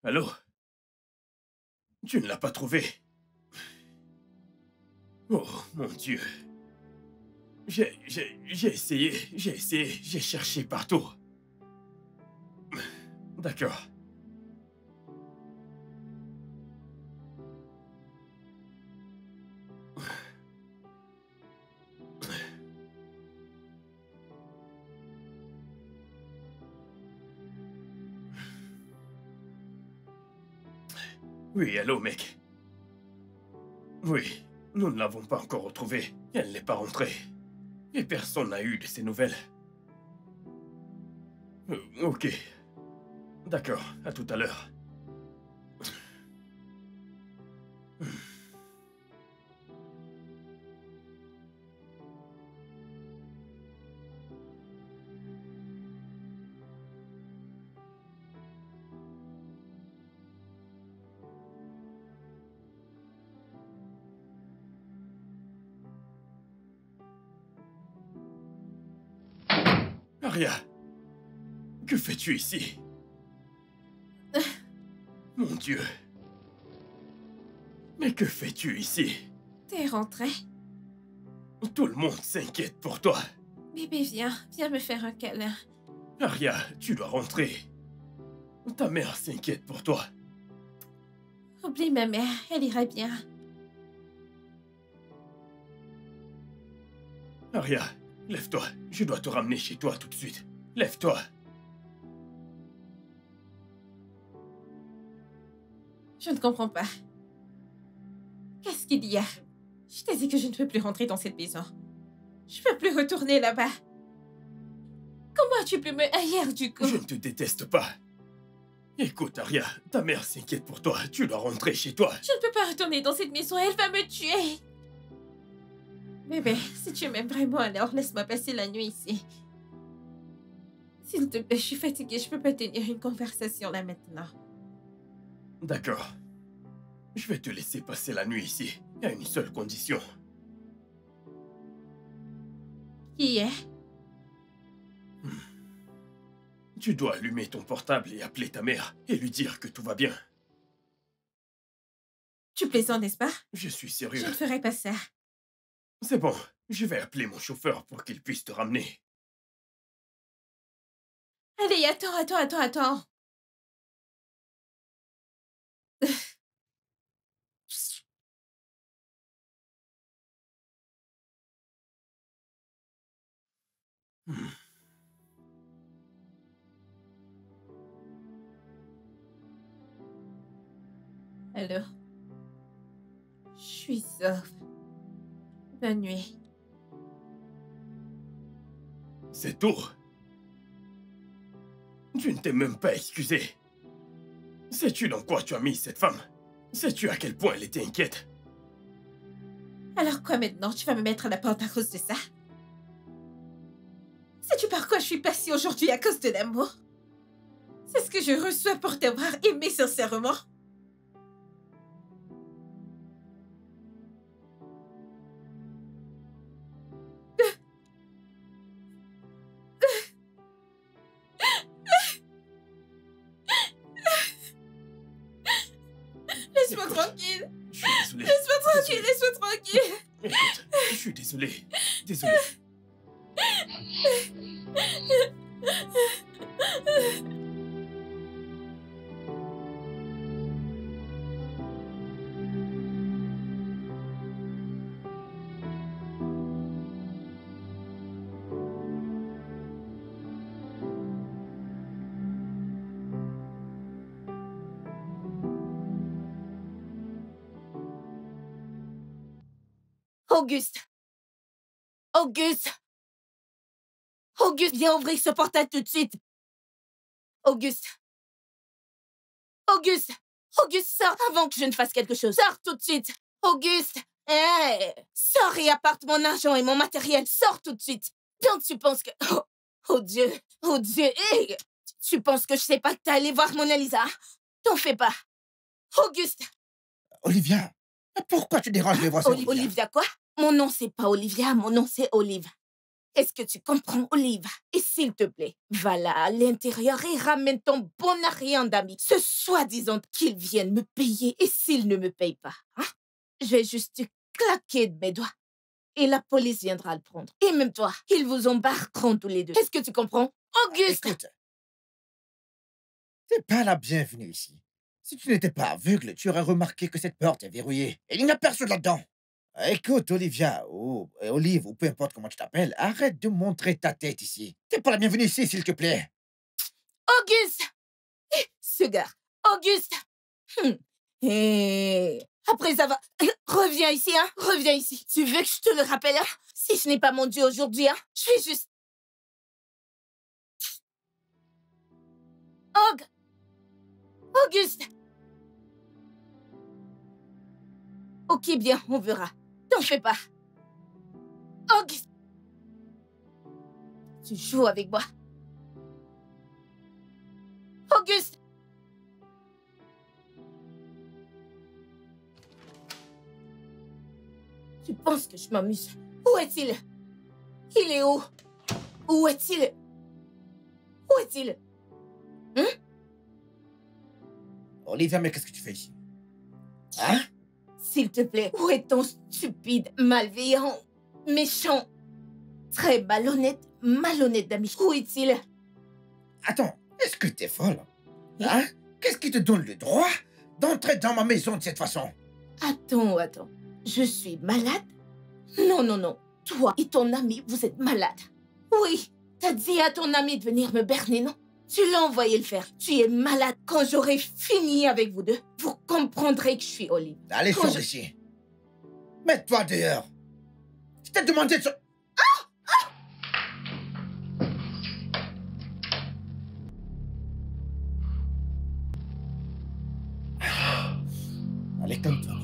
Allô? Tu ne l'as pas trouvé? Oh, mon Dieu. J'ai essayé, j'ai cherché partout. D'accord. Oui, allô, mec. Oui, nous ne l'avons pas encore retrouvée. Elle n'est pas rentrée. Et personne n'a eu de ses nouvelles. Ok. D'accord, à tout à l'heure. Aria, que fais-tu ici? Mon Dieu. Mais que fais-tu ici? T'es rentré? Tout le monde s'inquiète pour toi. Bébé, viens me faire un câlin. Aria, tu dois rentrer. Ta mère s'inquiète pour toi. Oublie ma mère, elle ira bien. Aria, lève-toi. Je dois te ramener chez toi tout de suite. Lève-toi. Je ne comprends pas. Qu'est-ce qu'il y a? Je t'ai dit que je ne peux plus rentrer dans cette maison. Je ne peux plus retourner là-bas. Comment as-tu pu me haïr du coup? Je ne te déteste pas. Écoute, Aria, ta mère s'inquiète pour toi. Tu dois rentrer chez toi. Je ne peux pas retourner dans cette maison, elle va me tuer. Bébé, si tu m'aimes vraiment, alors laisse-moi passer la nuit ici. S'il te plaît, je suis fatiguée, je peux pas tenir une conversation là maintenant. D'accord. Je vais te laisser passer la nuit ici, à une seule condition. Qui est? Tu dois allumer ton portable et appeler ta mère et lui dire que tout va bien. Tu plaisantes, n'est-ce pas? Je suis Je sérieux. ne ferai pas ça. C'est bon, je vais appeler mon chauffeur pour qu'il puisse te ramener. Allez, attends. Allô? Je suis sauve. Bonne nuit. C'est tout. Tu ne t'es même pas excusé. Sais-tu dans quoi tu as mis cette femme? Sais-tu à quel point elle était inquiète? Alors quoi maintenant? Tu vas me mettre à la porte à cause de ça? Sais-tu par quoi je suis passée aujourd'hui à cause de l'amour? C'est ce que je reçois pour t'avoir aimé sincèrement? Laisse-moi Écoute, tranquille! Je suis désolé. Laisse-moi tranquille! Désolé. Laisse-moi tranquille! Écoute, je suis désolé. Désolé. Auguste! Auguste! Auguste, viens ouvrir ce portail tout de suite! Auguste! Auguste! Auguste, sors avant que je ne fasse quelque chose. Sors tout de suite! Auguste! Hey! Sors et apporte mon argent et mon matériel. Sors tout de suite! Donc tu penses que... Oh, oh Dieu! Oh Dieu! Hey! Tu penses que je sais pas que t'es allé voir Mona Lisa? T'en fais pas! Auguste! Olivia, pourquoi tu déranges les voix, Olivia? Olivia quoi? Mon nom c'est pas Olivia, mon nom c'est Olive. Est-ce que tu comprends, Olive? Et s'il te plaît, va là à l'intérieur et ramène ton bon arrière d'amis. Ce soi-disant qu'ils viennent me payer. Et s'ils ne me payent pas, hein? Je vais juste te claquer de mes doigts. Et la police viendra le prendre. Et même toi, ils vous embarqueront tous les deux. Est-ce que tu comprends? Auguste! Écoute, t'es pas la bienvenue ici. Si tu n'étais pas aveugle, tu aurais remarqué que cette porte est verrouillée. Et il n'y a personne là-dedans. Écoute, Olivia, ou Olive, ou peu importe comment tu t'appelles, arrête de montrer ta tête ici. T'es pas la bienvenue ici, s'il te plaît. Auguste! Ce gars, Auguste! Et après avoir... Reviens ici, hein? Reviens ici. Tu veux que je te le rappelle, hein? Si ce n'est pas mon Dieu aujourd'hui, hein? Je suis juste... Auguste! Ok, bien, on verra. T'en fais pas. Auguste! Tu joues avec moi. Auguste! Tu penses que je m'amuse? Où est-il? Il est où? Où est-il? Où est-il? Olivia, mais qu'est-ce que tu fais ici? Hein? S'il te plaît, où est ton stupide, malveillant, méchant, très malhonnête d'ami? Où est-il? Attends, est-ce que t'es folle? Hein? Qu'est-ce qui te donne le droit d'entrer dans ma maison de cette façon? Attends. Je suis malade? Non. Toi et ton ami, vous êtes malades. Oui, t'as dit à ton ami de venir me berner, non? Tu l'as envoyé le faire. Tu es malade. Quand j'aurai fini avec vous deux, vous comprendrez que je suis Olive. Allez, sors d'ici. Mets-toi dehors. Je t'ai demandé de... Allez, comme toi.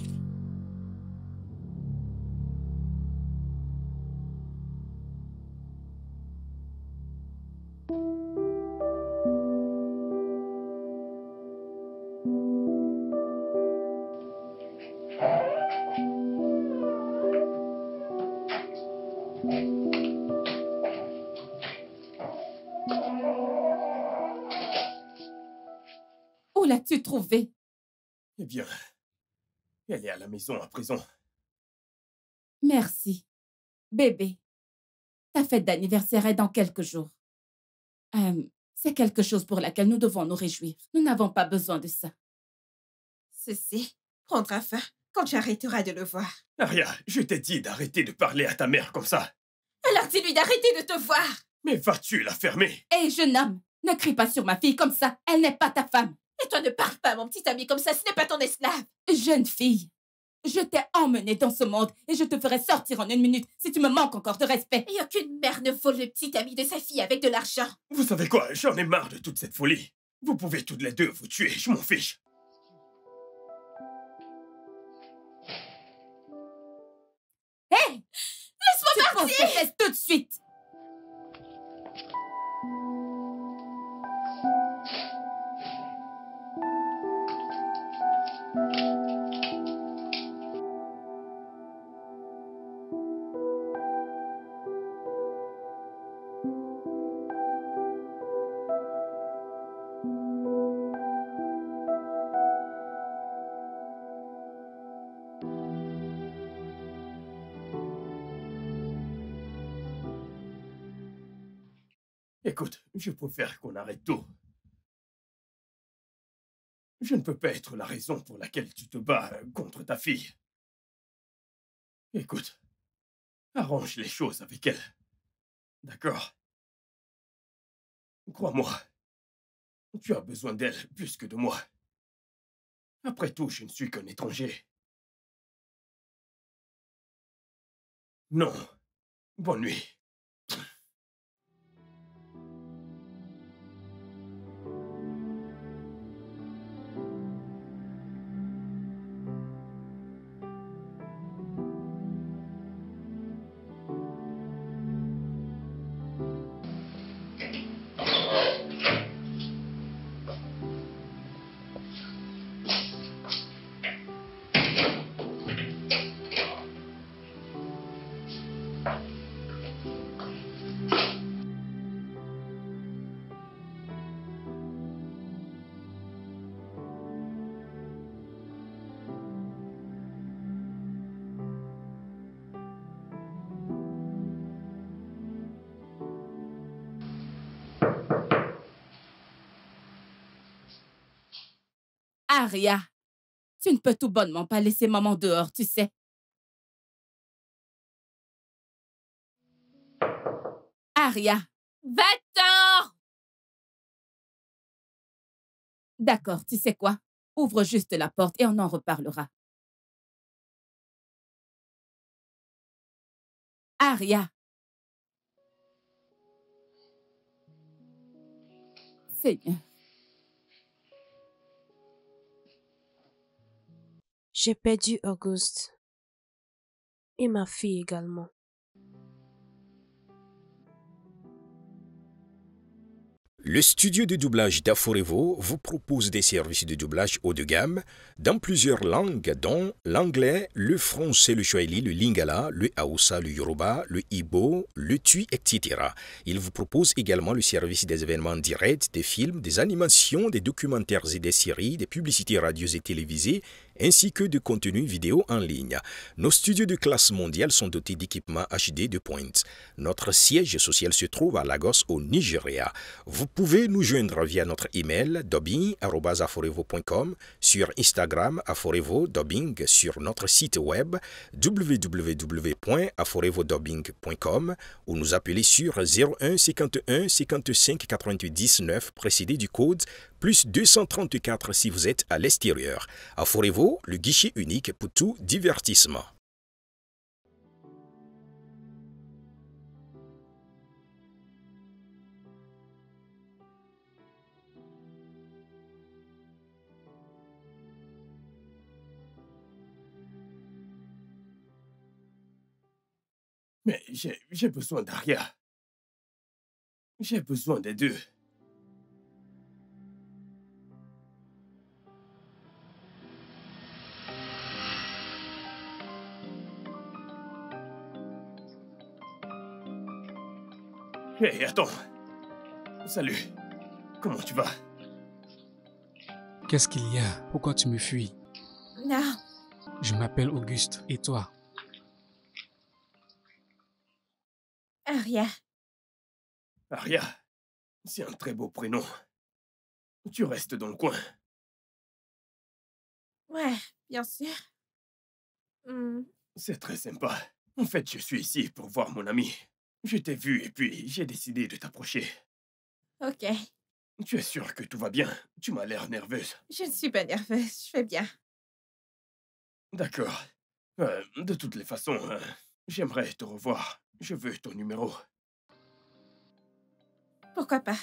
Où l'as-tu trouvée? Eh bien, elle est à la maison à présent. Merci. Bébé, ta fête d'anniversaire est dans quelques jours. C'est quelque chose pour laquelle nous devons nous réjouir. Nous n'avons pas besoin de ça. Ceci prendra fin quand tu arrêteras de le voir. Aria, je t'ai dit d'arrêter de parler à ta mère comme ça. Alors dis-lui d'arrêter de te voir. Mais vas-tu la fermer? Hé, jeune homme, ne crie pas sur ma fille comme ça. Elle n'est pas ta femme. Et toi ne parle pas, mon petit ami, comme ça, ce n'est pas ton esclave. Jeune fille, je t'ai emmenée dans ce monde et je te ferai sortir en 1 minute si tu me manques encore de respect. Et aucune mère ne vole le petit ami de sa fille avec de l'argent. Vous savez quoi? J'en ai marre de toute cette folie. Vous pouvez toutes les deux vous tuer, je m'en fiche. Hé! Laisse-moi Tu poses tes fesses tout de suite. Écoute, je préfère qu'on arrête tout. Je ne peux pas être la raison pour laquelle tu te bats contre ta fille. Écoute, arrange les choses avec elle. D'accord? Crois-moi, tu as besoin d'elle plus que de moi. Après tout, je ne suis qu'un étranger. Non. Bonne nuit. Aria, tu ne peux tout bonnement pas laisser maman dehors, tu sais. Aria. Va-t'en! D'accord, tu sais quoi? Ouvre juste la porte et on en reparlera. Aria. Seigneur. J'ai perdu Auguste. Et ma fille également. Le studio de doublage d'Aforevo vous propose des services de doublage haut de gamme dans plusieurs langues dont l'anglais, le français, le swahili, le lingala, le hausa, le yoruba, le igbo, le tui, etc. Il vous propose également le service des événements directs, des films, des animations, des documentaires et des séries, des publicités radio et télévisées, ainsi que de contenus vidéo en ligne. Nos studios de classe mondiale sont dotés d'équipements HD de pointe. Notre siège social se trouve à Lagos, au Nigeria. Vous pouvez nous joindre via notre email dubbing@aforevo.com, sur Instagram Aforevo Dubbing, sur notre site web www.aforevodubbing.com ou nous appeler sur 01 51 55 88 19 précédé du code plus 234 si vous êtes à l'extérieur. Aforevo, le guichet unique pour tout divertissement. Mais j'ai besoin d'Aria. J'ai besoin des deux. Hé, attends. Salut. Comment tu vas? Qu'est-ce qu'il y a? Pourquoi tu me fuis? Non, Je m'appelle Auguste. Et toi? Aria. Aria, c'est un très beau prénom. Tu restes dans le coin. Ouais, bien sûr. C'est très sympa. En fait, je suis ici pour voir mon ami. Je t'ai vu et puis j'ai décidé de t'approcher. Ok, Tu es sûre que tout va bien? Tu m'as l'air nerveuse. je ne suis pas nerveuse, je vais bien. D'accord. De toutes les façons, j'aimerais te revoir. Je veux ton numéro. Pourquoi pas?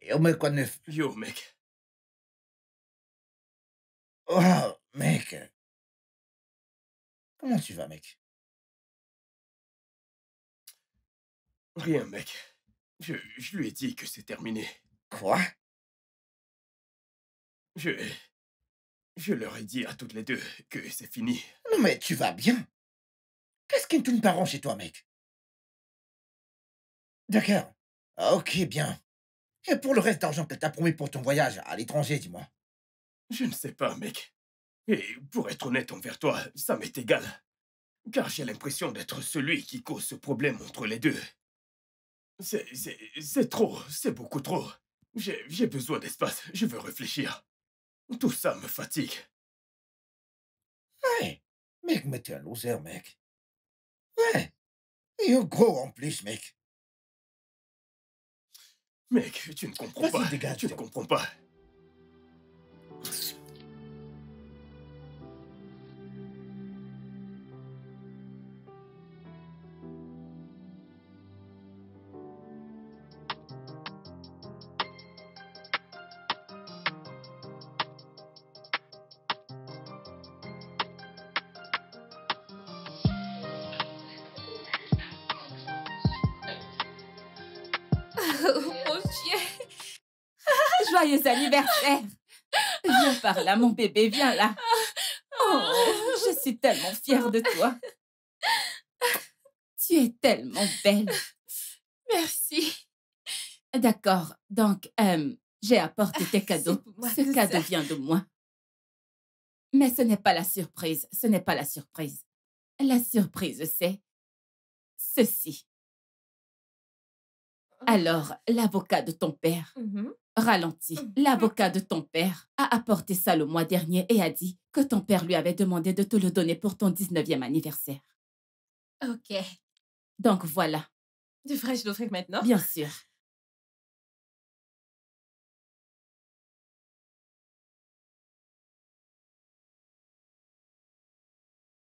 Yo, mec, quoi de neuf? Yo, mec. Oh, mec. Comment tu vas, mec? Rien, mec. Je lui ai dit que c'est terminé. Quoi? Je leur ai dit à toutes les deux que c'est fini. Non, mais tu vas bien? Qu'est-ce qui ne tourne pas rond chez toi, mec? D'accord. Ah, ok, bien. Et pour le reste d'argent qu'elle t'a promis pour ton voyage à l'étranger, dis-moi. Je ne sais pas, mec. Et pour être honnête envers toi, ça m'est égal. Car j'ai l'impression d'être celui qui cause ce problème entre les deux. C'est trop, c'est beaucoup trop. J'ai besoin d'espace, je veux réfléchir. Tout ça me fatigue. Ouais. Mec, mais t'es un loser, mec. Ouais. Et gros en plus, mec. Mec, tu ne comprends Vas-y, pas. dégage. Tu ne comprends pas. Dieu! Joyeux anniversaire! Viens par là, mon bébé, viens là. Oh, je suis tellement fière de toi. Tu es tellement belle. Merci. D'accord, donc, j'ai apporté tes cadeaux. Moi, Ce tout cadeau ça. vient de moi. Mais ce n'est pas la surprise, ce n'est pas la surprise. La surprise, c'est ceci. Alors, l'avocat de ton père, ralentis, l'avocat de ton père a apporté ça le mois dernier et a dit que ton père lui avait demandé de te le donner pour ton 19e anniversaire. OK. Donc voilà, Devrais-je l'ouvrir maintenant? bien sûr.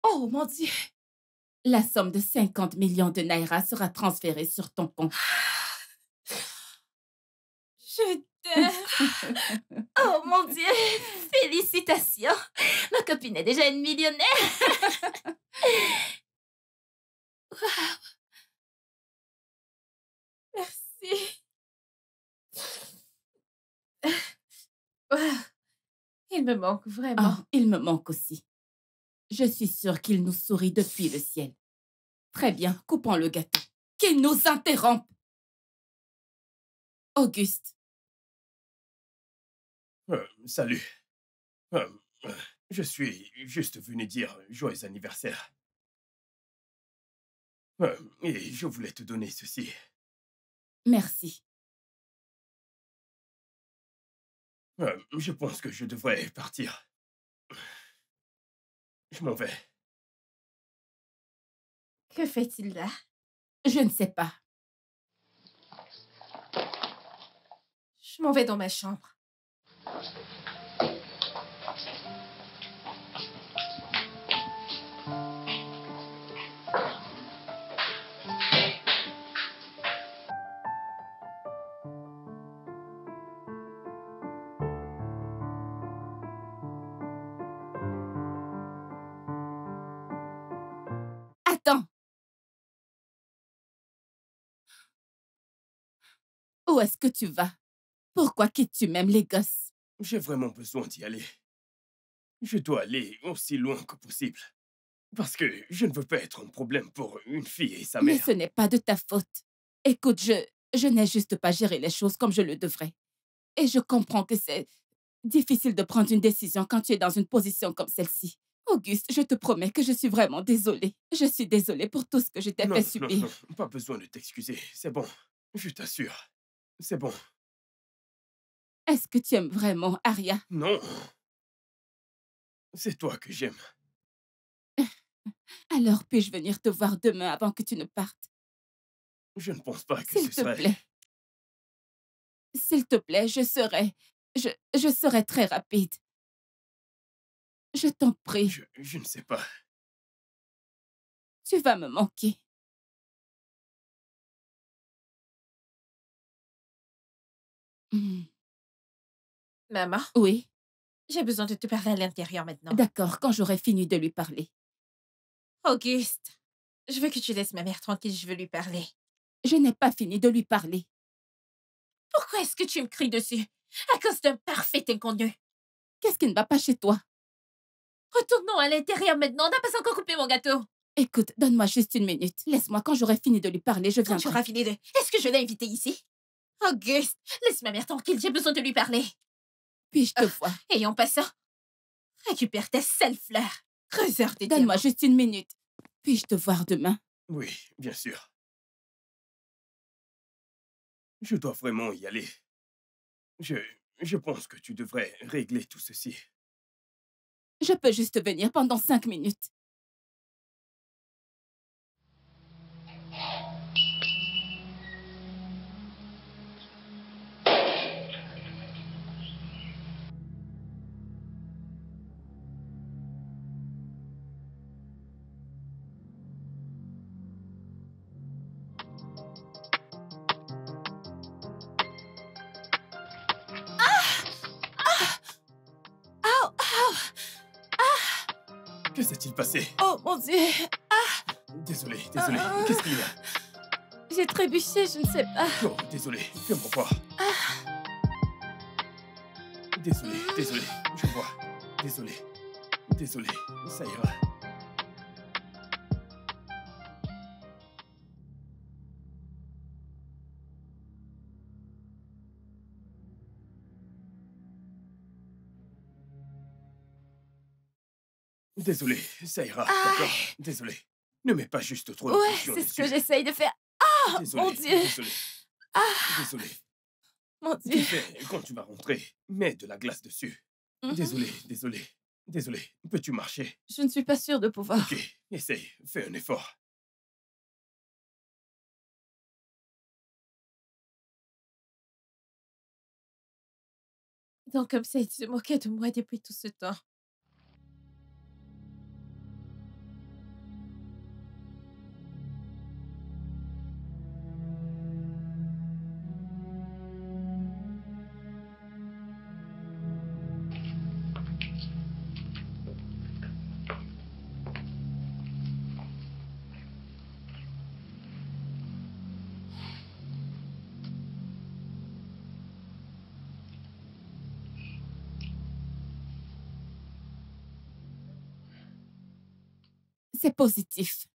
Oh mon Dieu! La somme de 50 millions de naira sera transférée sur ton compte. Je t'aime. Oh mon Dieu, félicitations. Ma copine est déjà une millionnaire. Merci. Wow. Il me manque vraiment. Oh, il me manque aussi. Je suis sûre qu'il nous sourit depuis le ciel. Très bien, coupons le gâteau. Qu'il nous interrompe. Auguste, Salut. Je suis juste venu dire joyeux anniversaire. Et je voulais te donner ceci. merci. Je pense que je devrais partir. Je m'en vais. Que fait-il là? Je ne sais pas. Je m'en vais dans ma chambre. Attends. Où est-ce que tu vas? Pourquoi quittes-tu même les gosses? J'ai vraiment besoin d'y aller. Je dois aller aussi loin que possible. Parce que je ne veux pas être un problème pour une fille et sa Mais mère. ce n'est pas de ta faute. Écoute, je n'ai juste pas géré les choses comme je le devrais. Et je comprends que c'est difficile de prendre une décision quand tu es dans une position comme celle-ci. Auguste, je te promets que je suis vraiment désolée. Je suis désolée pour tout ce que je t'ai fait subir. Non, pas besoin de t'excuser. C'est bon. Je t'assure. C'est bon. Est-ce que tu aimes vraiment Aria? Non. C'est toi que j'aime. Alors puis-je venir te voir demain avant que tu ne partes? Je ne pense pas que S'il ce te serait... plaît. S'il te plaît, je serai très rapide. Je t'en prie, Je ne sais pas. tu vas me manquer. Hmm. Maman, Oui, j'ai besoin de te parler à l'intérieur maintenant. d'accord, quand j'aurai fini de lui parler. Auguste, je veux que tu laisses ma mère tranquille, je veux lui parler. Je n'ai pas fini de lui parler. Pourquoi est-ce que tu me cries dessus? À cause d'un parfait inconnu. Qu'est-ce qui ne va pas chez toi? Retournons à l'intérieur maintenant, on n'a pas encore coupé mon gâteau. Écoute, donne-moi juste une minute. Laisse-moi, quand j'aurai fini de lui parler, je Quand tu viendrai. auras fini de... Est-ce que je l'ai invité ici? Auguste, laisse ma mère tranquille, j'ai besoin de lui parler. Puis-je te voir? Et en passant, récupère tes sales fleurs. Creuseur de Donne-moi diamants. juste une minute. Puis-je te voir demain? Oui, bien sûr. Je dois vraiment y aller. Je pense que tu devrais régler tout ceci. Je peux juste venir pendant 5 minutes. Que s'est-il passé? Oh mon Dieu! Désolé. Qu'est-ce qu'il y a? J'ai trébuché, je ne sais pas. Oh, désolé, fais-moi voir. Désolé, désolé, je vois. Désolé, désolé, ça ira. Désolé, ça ira, d'accord? Désolé. Ne mets pas juste trop de Ouais, pression c'est ce que dessus. j'essaye de faire. Ah, Désolé, mon Dieu. désolé, Ah, désolé. mon Tu Dieu. sais, quand tu vas rentrer, mets de la glace dessus. Désolé, désolé, désolé. Peux-tu marcher? Je ne suis pas sûre de pouvoir. Ok, essaye, fais un effort. Donc, comme ça, il se moquait de moi depuis tout ce temps. C'est positif.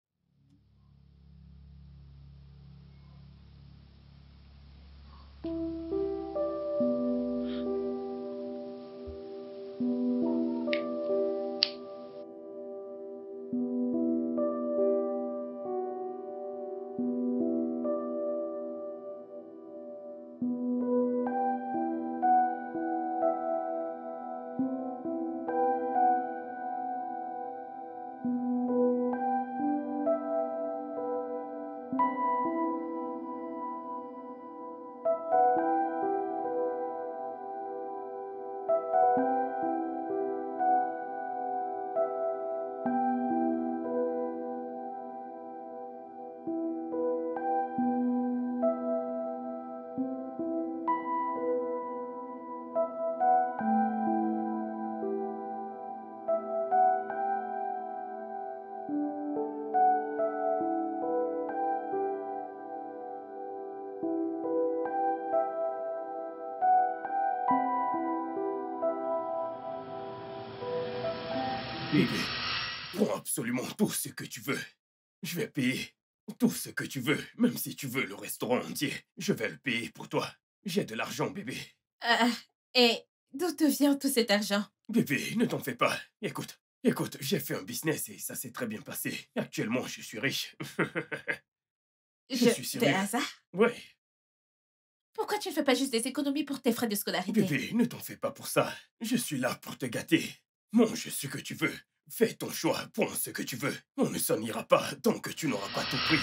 Bébé, prends absolument tout ce que tu veux. Je vais payer tout ce que tu veux, même si tu veux le restaurant entier. Je vais le payer pour toi. J'ai de l'argent, bébé. Et d'où te vient tout cet argent? Bébé, ne t'en fais pas. Écoute, j'ai fait un business et ça s'est très bien passé. Actuellement, je suis riche. Je suis De sérieux. hasard? Ouais. Pourquoi tu ne fais pas juste des économies pour tes frais de scolarité? Bébé, ne t'en fais pas pour ça. Je suis là pour te gâter. Mange ce que tu veux. Fais ton choix, prends ce que tu veux. On ne s'en ira pas tant que tu n'auras pas tout pris.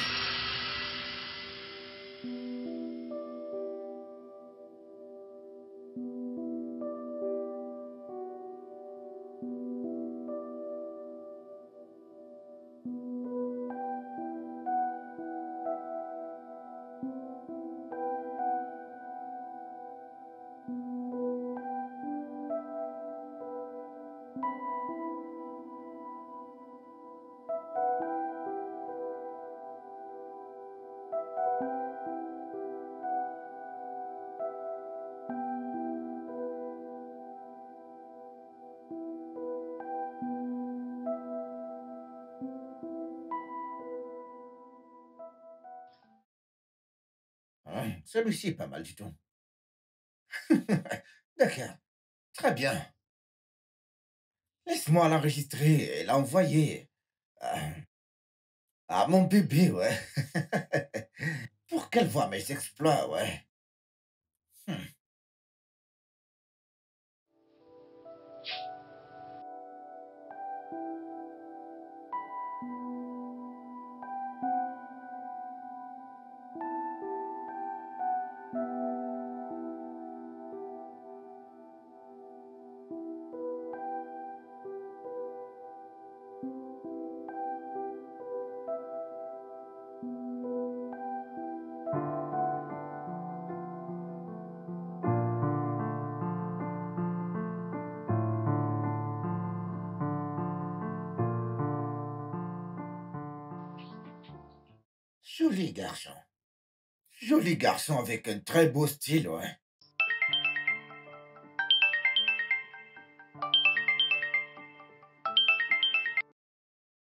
Celui-ci est pas mal du tout. D'accord, très bien. Laisse-moi l'enregistrer et l'envoyer à, à mon bébé, ouais. Pour qu'elle voie mes exploits, ouais. Hmm. Joli garçon. Joli garçon avec un très beau style, ouais.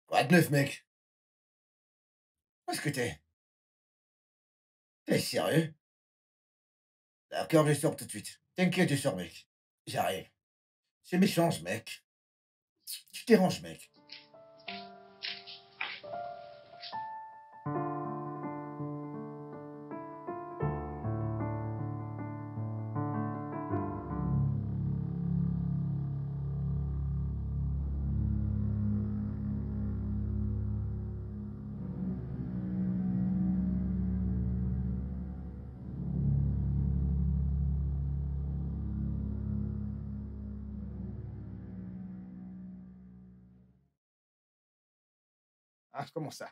Quoi de neuf, mec? Où est-ce que t'es? T'es sérieux? D'accord, je sors tout de suite. T'inquiète, je sors, mec. J'arrive. C'est méchant, ce mec. Tu déranges, mec. Ah, comment ça?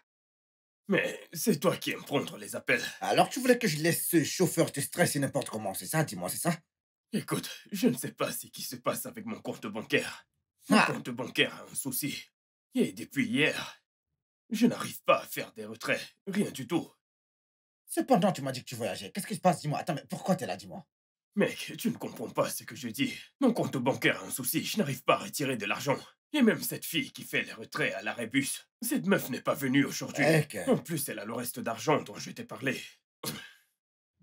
Mais c'est toi qui aimes prendre les appels. Alors, tu voulais que je laisse ce chauffeur te stresser n'importe comment, c'est ça? Dis-moi, c'est ça? Écoute, je ne sais pas ce qui se passe avec mon compte bancaire. Mon Ah. compte bancaire a un souci. Et depuis hier, je n'arrive pas à faire des retraits. Rien du tout. Cependant, tu m'as dit que tu voyageais. Qu'est-ce qui se passe? Dis-moi. Attends, mais pourquoi t'es là? Dis-moi. Mec, tu ne comprends pas ce que je dis. Mon compte bancaire a un souci. Je n'arrive pas à retirer de l'argent. Et même cette fille qui fait les retraits à l'arrêt bus, cette meuf n'est pas venue aujourd'hui. Mec. En plus, elle a le reste d'argent dont je t'ai parlé.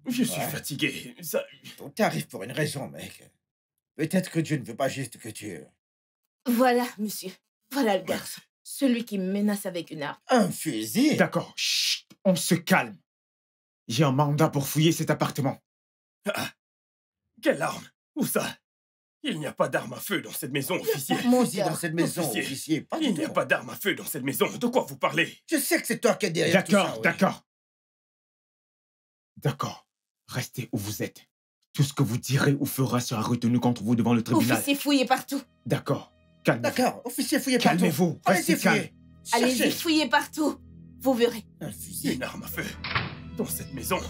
Je suis Ouais. fatigué. Ça... Tout arrive pour une raison, mec. Peut-être que Dieu ne veut pas juste que tu... Voilà, monsieur. Voilà le garçon. Celui qui me menace avec une arme. Un fusil? D'accord, chut, on se calme. J'ai un mandat pour fouiller cet appartement. Ah, quelle arme? Où ça? Il n'y a pas d'arme à feu dans cette maison, officier. Mon Dieu, dans cette maison, Officier. officier. Pas du Il n'y a tout. pas d'arme à feu dans cette maison. De quoi vous parlez? Je sais que c'est toi qui es derrière tout ça. D'accord, oui. d'accord. D'accord. Restez où vous êtes. Tout ce que vous direz ou ferez sera retenu contre vous devant le tribunal. Officier, fouillez partout. D'accord. Calmez-vous. D'accord, officier, fouillez partout. Calmez-vous. Restez Allez-y, calme. fouillez. Allez-y, Cherchez. fouillez partout. Vous verrez. Un fusil. Une arme à feu dans cette maison.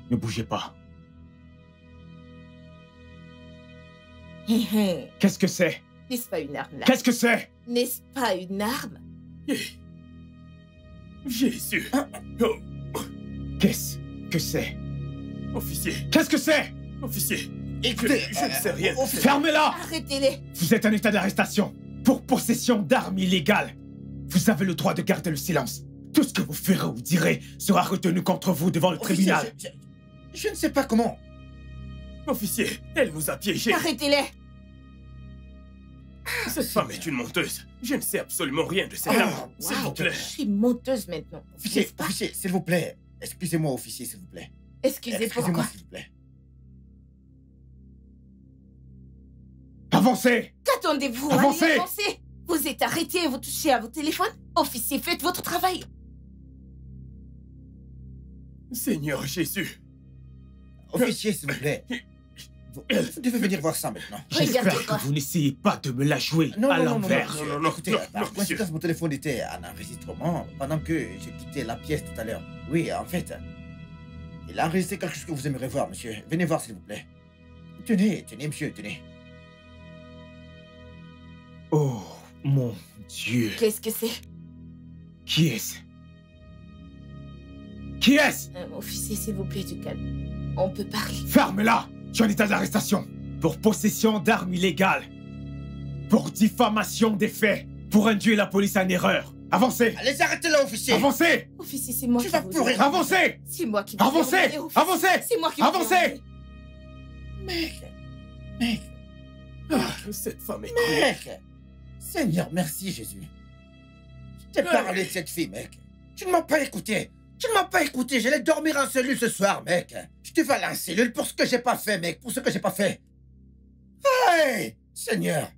Ne bougez pas. Qu'est-ce que c'est? N'est-ce pas une arme là? Qu'est-ce que c'est? N'est-ce pas une arme? Et... Jésus. Oh, Qu'est-ce que c'est? officier, Qu'est-ce que c'est? officier. Écoutez, Je ne sais rien. officier. Fermez-la! Arrêtez-les. Vous êtes en état d'arrestation pour possession d'armes illégales. Vous avez le droit de garder le silence. Tout ce que vous ferez ou direz sera retenu contre vous devant le Officier, tribunal. je ne sais pas comment. Officier, elle nous a piégés. Arrêtez-les. Cette femme est une menteuse. Je ne sais absolument rien de cette Oh, arme. S'il vous plaît. Je suis menteuse maintenant. Officier, N'est-ce pas? officier, s'il vous plaît. Excusez-moi, officier, s'il vous plaît. Excusez Excusez-moi, pourquoi? s'il vous plaît. Avancez! Qu'attendez-vous? Avancez. Allez, avancez. Vous êtes arrêté et vous touchez à vos téléphones? Officier, faites votre travail. Seigneur Jésus. Officier, s'il vous plaît. Vous devez venir voir ça maintenant. J'espère Regardez-moi. que vous n'essayez pas de me la jouer Non, à non, non, non, l'envers. monsieur. Non, non, Écoutez, non, par non, monsieur. coïncidence, mon téléphone était en enregistrement pendant que j'ai quitté la pièce tout à l'heure. Oui, en fait, il a enregistré quelque chose que vous aimeriez voir, monsieur. Venez voir, s'il vous plaît. Tenez, tenez, monsieur, tenez. Oh, mon Dieu. Qu'est-ce que c'est? Qui est-ce? Qui est-ce? Officier, s'il vous plaît, du calme. On peut parler. Ferme-la! Je suis en état d'arrestation. Pour possession d'armes illégales. Pour diffamation des faits. Pour induire la police en erreur. Avancez! Allez, arrêtez-là, officier. Avancez! Officier, c'est moi Tu qui vas vous pleurer. ordonne. Avancez! C'est moi qui vous Avancez! ordonne, officier. Avancez! C'est moi qui vous Avancez! ordonne. Mec, Ah, cette femme est cruelle. mec. Seigneur, merci, Jésus. Je t'ai parlé de cette fille, mec. Tu ne m'as pas écouté. Tu ne m'as pas écouté. J'allais dormir en cellule ce soir, mec. Je te vais aller en cellule pour ce que j'ai pas fait, mec. Pour ce que j'ai pas fait. Hey! Seigneur.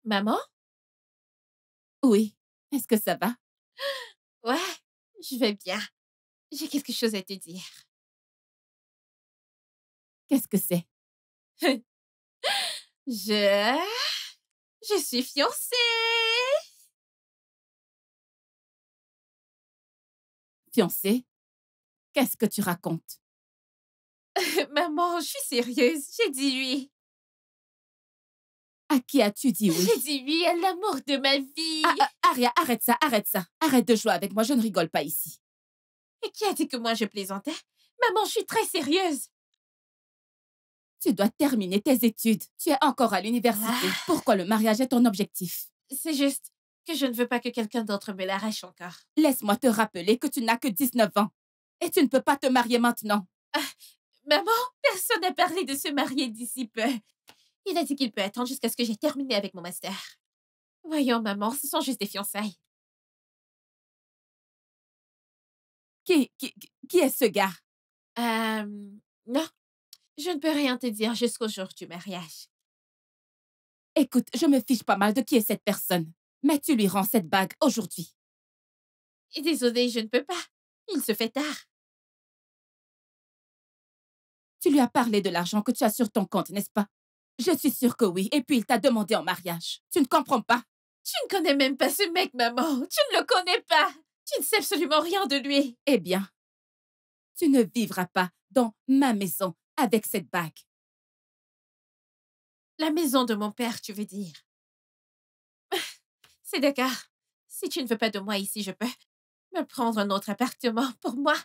Maman? Oui. Est-ce que ça va? Ouais, je vais bien. J'ai quelque chose à te dire. Qu'est-ce que c'est? Je suis fiancée. Fiancée? Qu'est-ce que tu racontes? Maman, je suis sérieuse. J'ai dit oui. À qui as-tu dit oui? J'ai dit oui à l'amour de ma vie. Aria, arrête ça, arrête ça. Arrête de jouer avec moi, je ne rigole pas ici. Et qui a dit que moi je plaisantais? Maman, je suis très sérieuse. Tu dois terminer tes études. Tu es encore à l'université. Pourquoi le mariage est ton objectif? C'est juste que je ne veux pas que quelqu'un d'autre me l'arrache encore. Laisse-moi te rappeler que tu n'as que 19 ans. Et tu ne peux pas te marier maintenant. Maman, personne n'a parlé de se marier d'ici peu. Il a dit qu'il peut attendre jusqu'à ce que j'ai terminé avec mon master. Voyons, maman, ce sont juste des fiançailles. Qui est ce gars? Non. Je ne peux rien te dire jusqu'au jour du mariage. Écoute, je me fiche pas mal de qui est cette personne. Mais tu lui rends cette bague aujourd'hui. Et désolée, je ne peux pas. Il se fait tard. Tu lui as parlé de l'argent que tu as sur ton compte, n'est-ce pas? Je suis sûre que oui. Et puis, il t'a demandé en mariage. Tu ne comprends pas? Tu ne connais même pas ce mec, maman. Tu ne le connais pas. Tu ne sais absolument rien de lui. Eh bien, tu ne vivras pas dans ma maison avec cette bague. La maison de mon père, tu veux dire? C'est d'accord. Si tu ne veux pas de moi ici, je peux me prendre un autre appartement pour moi.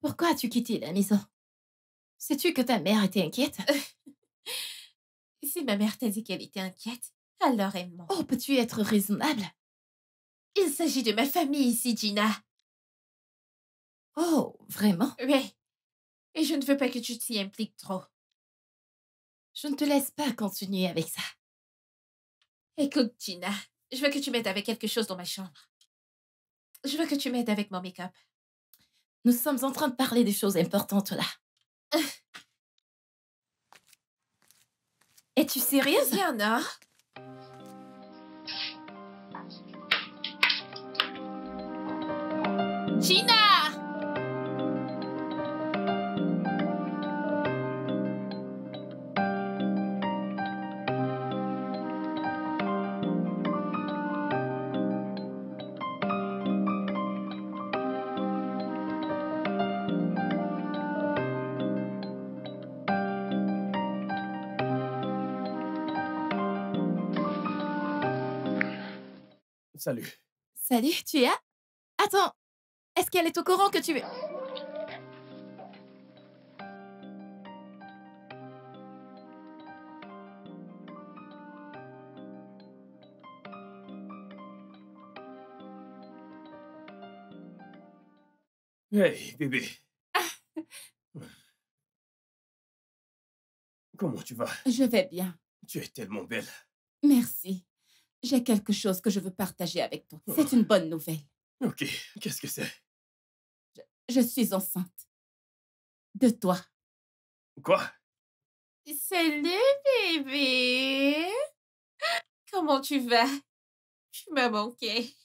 Pourquoi as-tu quitté la maison? Sais-tu que ta mère était inquiète? Si ma mère t'a dit qu'elle était inquiète, alors elle ment. Oh, peux-tu être raisonnable? Il s'agit de ma famille ici, Gina. Oh, vraiment? Oui. Et je ne veux pas que tu t'y impliques trop. Je ne te laisse pas continuer avec ça. Écoute, Gina, je veux que tu m'aides avec quelque chose dans ma chambre. Je veux que tu m'aides avec mon make-up. Nous sommes en train de parler des choses importantes là. Es-tu sérieuse? Diana? Gina! Salut. Salut, tu es là? Attends, est-ce qu'elle est au courant que tu es... Hey, bébé. Comment tu vas? Je vais bien. Tu es tellement belle. Merci. J'ai quelque chose que je veux partager avec toi. C'est une bonne nouvelle. Ok, qu'est-ce que c'est? Je suis enceinte. De toi. Quoi? Salut, bébé. Comment tu vas? Tu m'as manqué.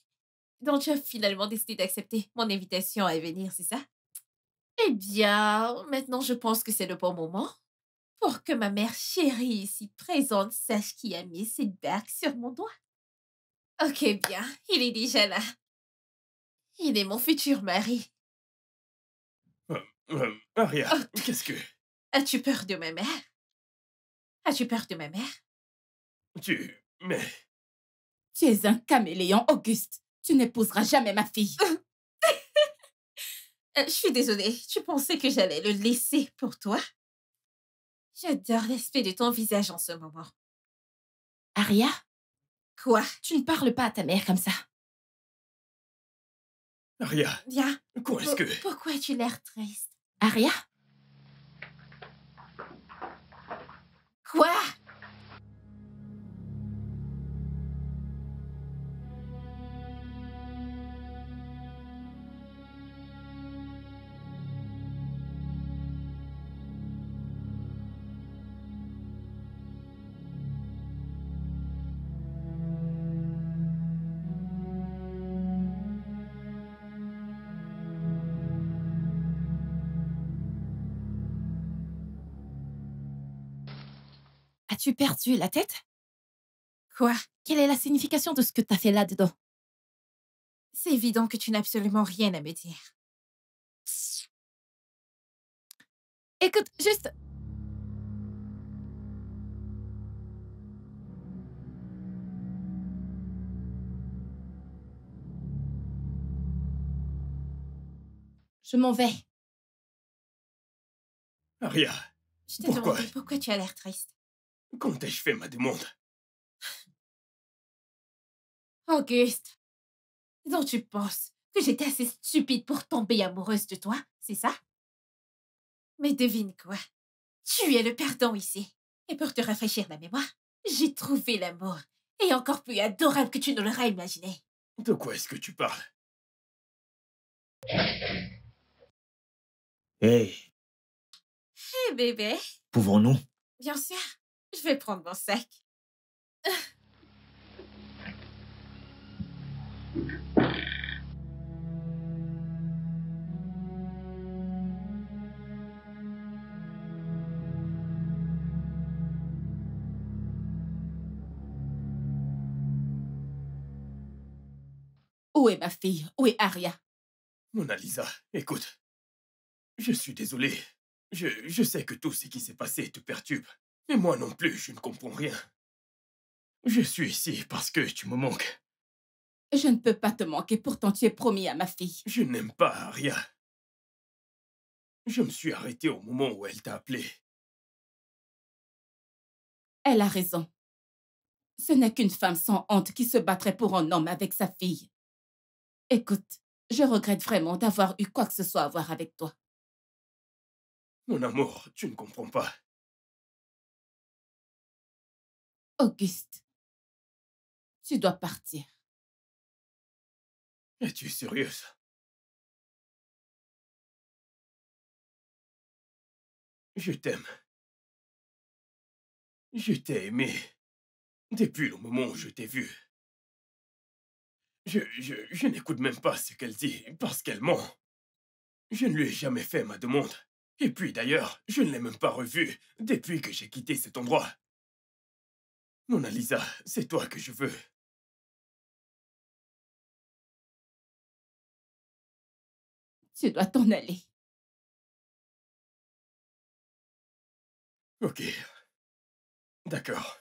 Donc, tu as finalement décidé d'accepter mon invitation à venir, c'est ça? Eh bien, maintenant, je pense que c'est le bon moment pour que ma mère chérie ici présente sache qui a mis cette bague sur mon doigt. Ok, bien, il est déjà là. Il est mon futur mari. Aria, Oh. qu'est-ce que... As-tu peur de ma mère? As-tu peur de ma mère? Mais... Tu es un caméléon, Auguste. Tu n'épouseras jamais ma fille. Je suis désolée. Tu pensais que j'allais le laisser pour toi? J'adore l'aspect de ton visage en ce moment. Aria, Quoi? tu ne parles pas à ta mère comme ça. Aria, Viens. quoi est-ce que... Pourquoi as-tu l'air triste? Aria, Quoi? as-tu perdu la tête? Quoi? Quelle est la signification de ce que t'as fait là-dedans? C'est évident que tu n'as absolument rien à me dire. Écoute, juste... Je m'en vais. Aria, Je t'ai Pourquoi? demandé pourquoi tu as l'air triste. quand ai-je fait ma demande? Auguste, donc tu penses que j'étais assez stupide pour tomber amoureuse de toi, c'est ça? Mais devine quoi? Tu es le perdant ici. Et pour te rafraîchir la mémoire, j'ai trouvé l'amour. Et encore plus adorable que tu ne l'aurais imaginé. De quoi est-ce que tu parles? Hey, Hé bébé, pouvons-nous? bien sûr, je vais prendre mon sac. Où est ma fille? Où est Aria? Mona Lisa, écoute. Je suis désolé. Je sais que tout ce qui s'est passé te perturbe. Mais moi non plus, je ne comprends rien. Je suis ici parce que tu me manques. Je ne peux pas te manquer, pourtant tu es promis à ma fille. Je n'aime pas Aria. Je me suis arrêté au moment où elle t'a appelé. Elle a raison. Ce n'est qu'une femme sans honte qui se battrait pour un homme avec sa fille. Écoute, je regrette vraiment d'avoir eu quoi que ce soit à voir avec toi. Mon amour, tu ne comprends pas. Auguste, tu dois partir. Es-tu sérieuse? Je t'aime. Je t'ai aimé depuis le moment où je t'ai vu. Je n'écoute même pas ce qu'elle dit parce qu'elle ment. Je ne lui ai jamais fait ma demande. Et puis d'ailleurs, je ne l'ai même pas revue depuis que j'ai quitté cet endroit. Mona Lisa, c'est toi que je veux. Tu dois t'en aller. Ok. D'accord.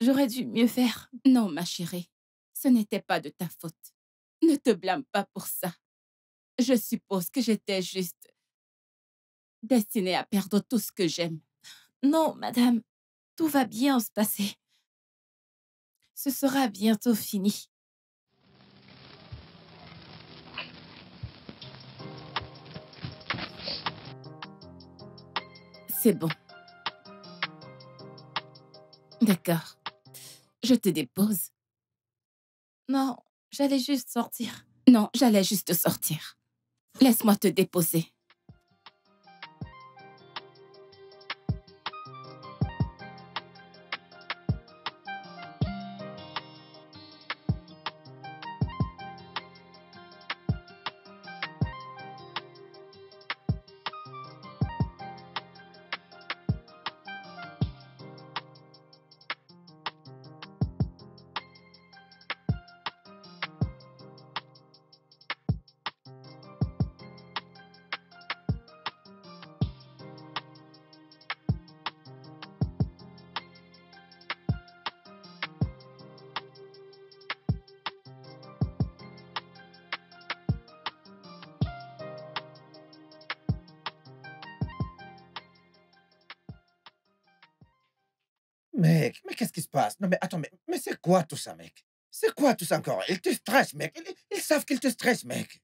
J'aurais dû mieux faire. Non, ma chérie, ce n'était pas de ta faute. Ne te blâme pas pour ça. Je suppose que j'étais juste destinée à perdre tout ce que j'aime. Non, madame, tout va bien se passer. Ce sera bientôt fini. C'est bon. D'accord. Je te dépose. Non, j'allais juste sortir. Non, j'allais juste sortir. Laisse-moi te déposer. Mec, mais qu'est-ce qui se passe? Non, mais attends, mais c'est quoi tout ça, mec? C'est quoi tout ça encore? Ils te stressent, mec. Ils savent qu'ils te stressent, mec.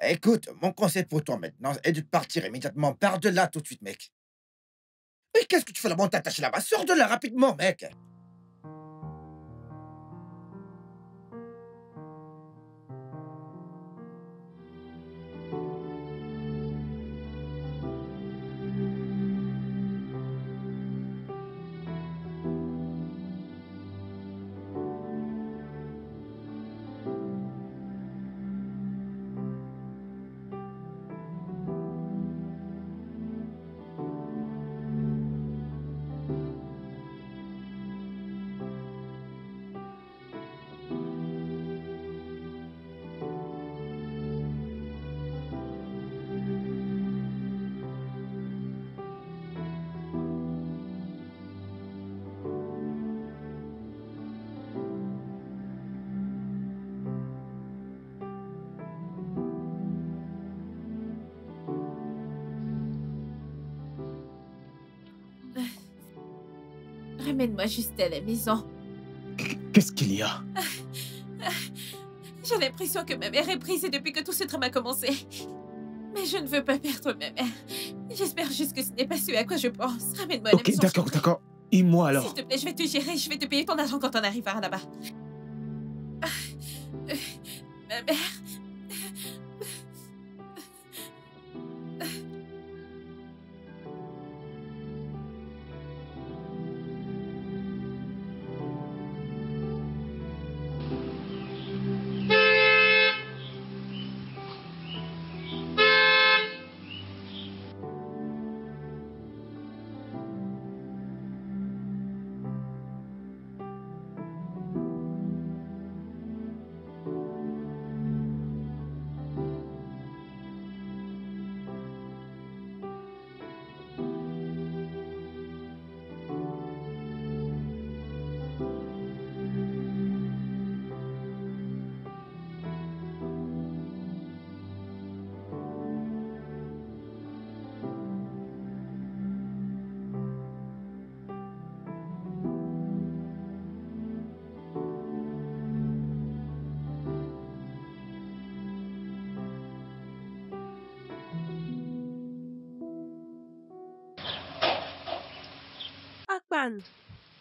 Écoute, mon conseil pour toi maintenant est de partir immédiatement. Pars de là tout de suite, mec. Mais qu'est-ce que tu fais là-bas? On t'a attaché là-bas. Sors de là rapidement, mec. Ramène-moi juste à la maison. Qu'est-ce qu'il y a? J'ai l'impression que ma mère est brisée depuis que tout ce drame a commencé. Mais je ne veux pas perdre ma mère. J'espère juste que ce n'est pas ce à quoi je pense. Ramène-moi à la maison. Ok, d'accord. Et moi alors? S'il te plaît, je vais te gérer. Je vais te payer ton argent quand on arrivera là-bas. Ma mère...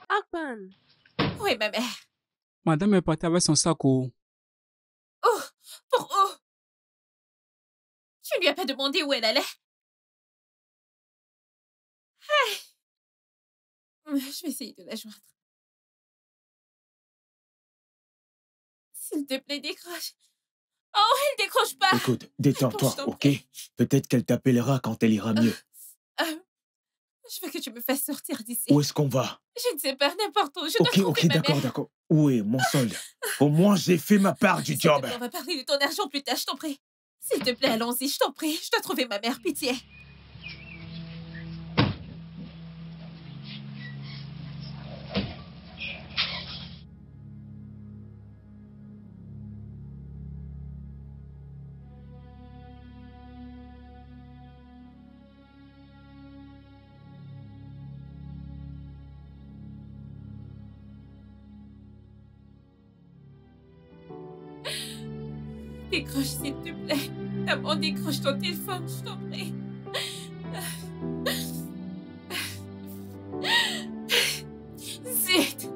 Akpan! Où est ma mère? Madame est partie avec son sac au... Oh! Pour où? Tu ne lui as pas demandé où elle allait? Hey! Je vais essayer de la joindre. S'il te plaît, décroche. Oh, elle décroche pas! Écoute, détends-toi, Je t'en ok? prie. Peut-être qu'elle t'appellera quand elle ira mieux. Je veux que tu me fasses sortir d'ici. Où est-ce qu'on va? Je ne sais pas, n'importe où. Je dois trouver Ok, ma mère. d'accord. Où est mon solde? Au moins, j'ai fait ma part du S'il te job. plaît, on va parler de ton argent plus tard, je t'en prie. S'il te plaît, allons-y, je t'en prie. Je dois trouver ma mère, pitié. Décroche, s'il te plaît. Maman, décroche ton téléphone, je t'en prie. Zut!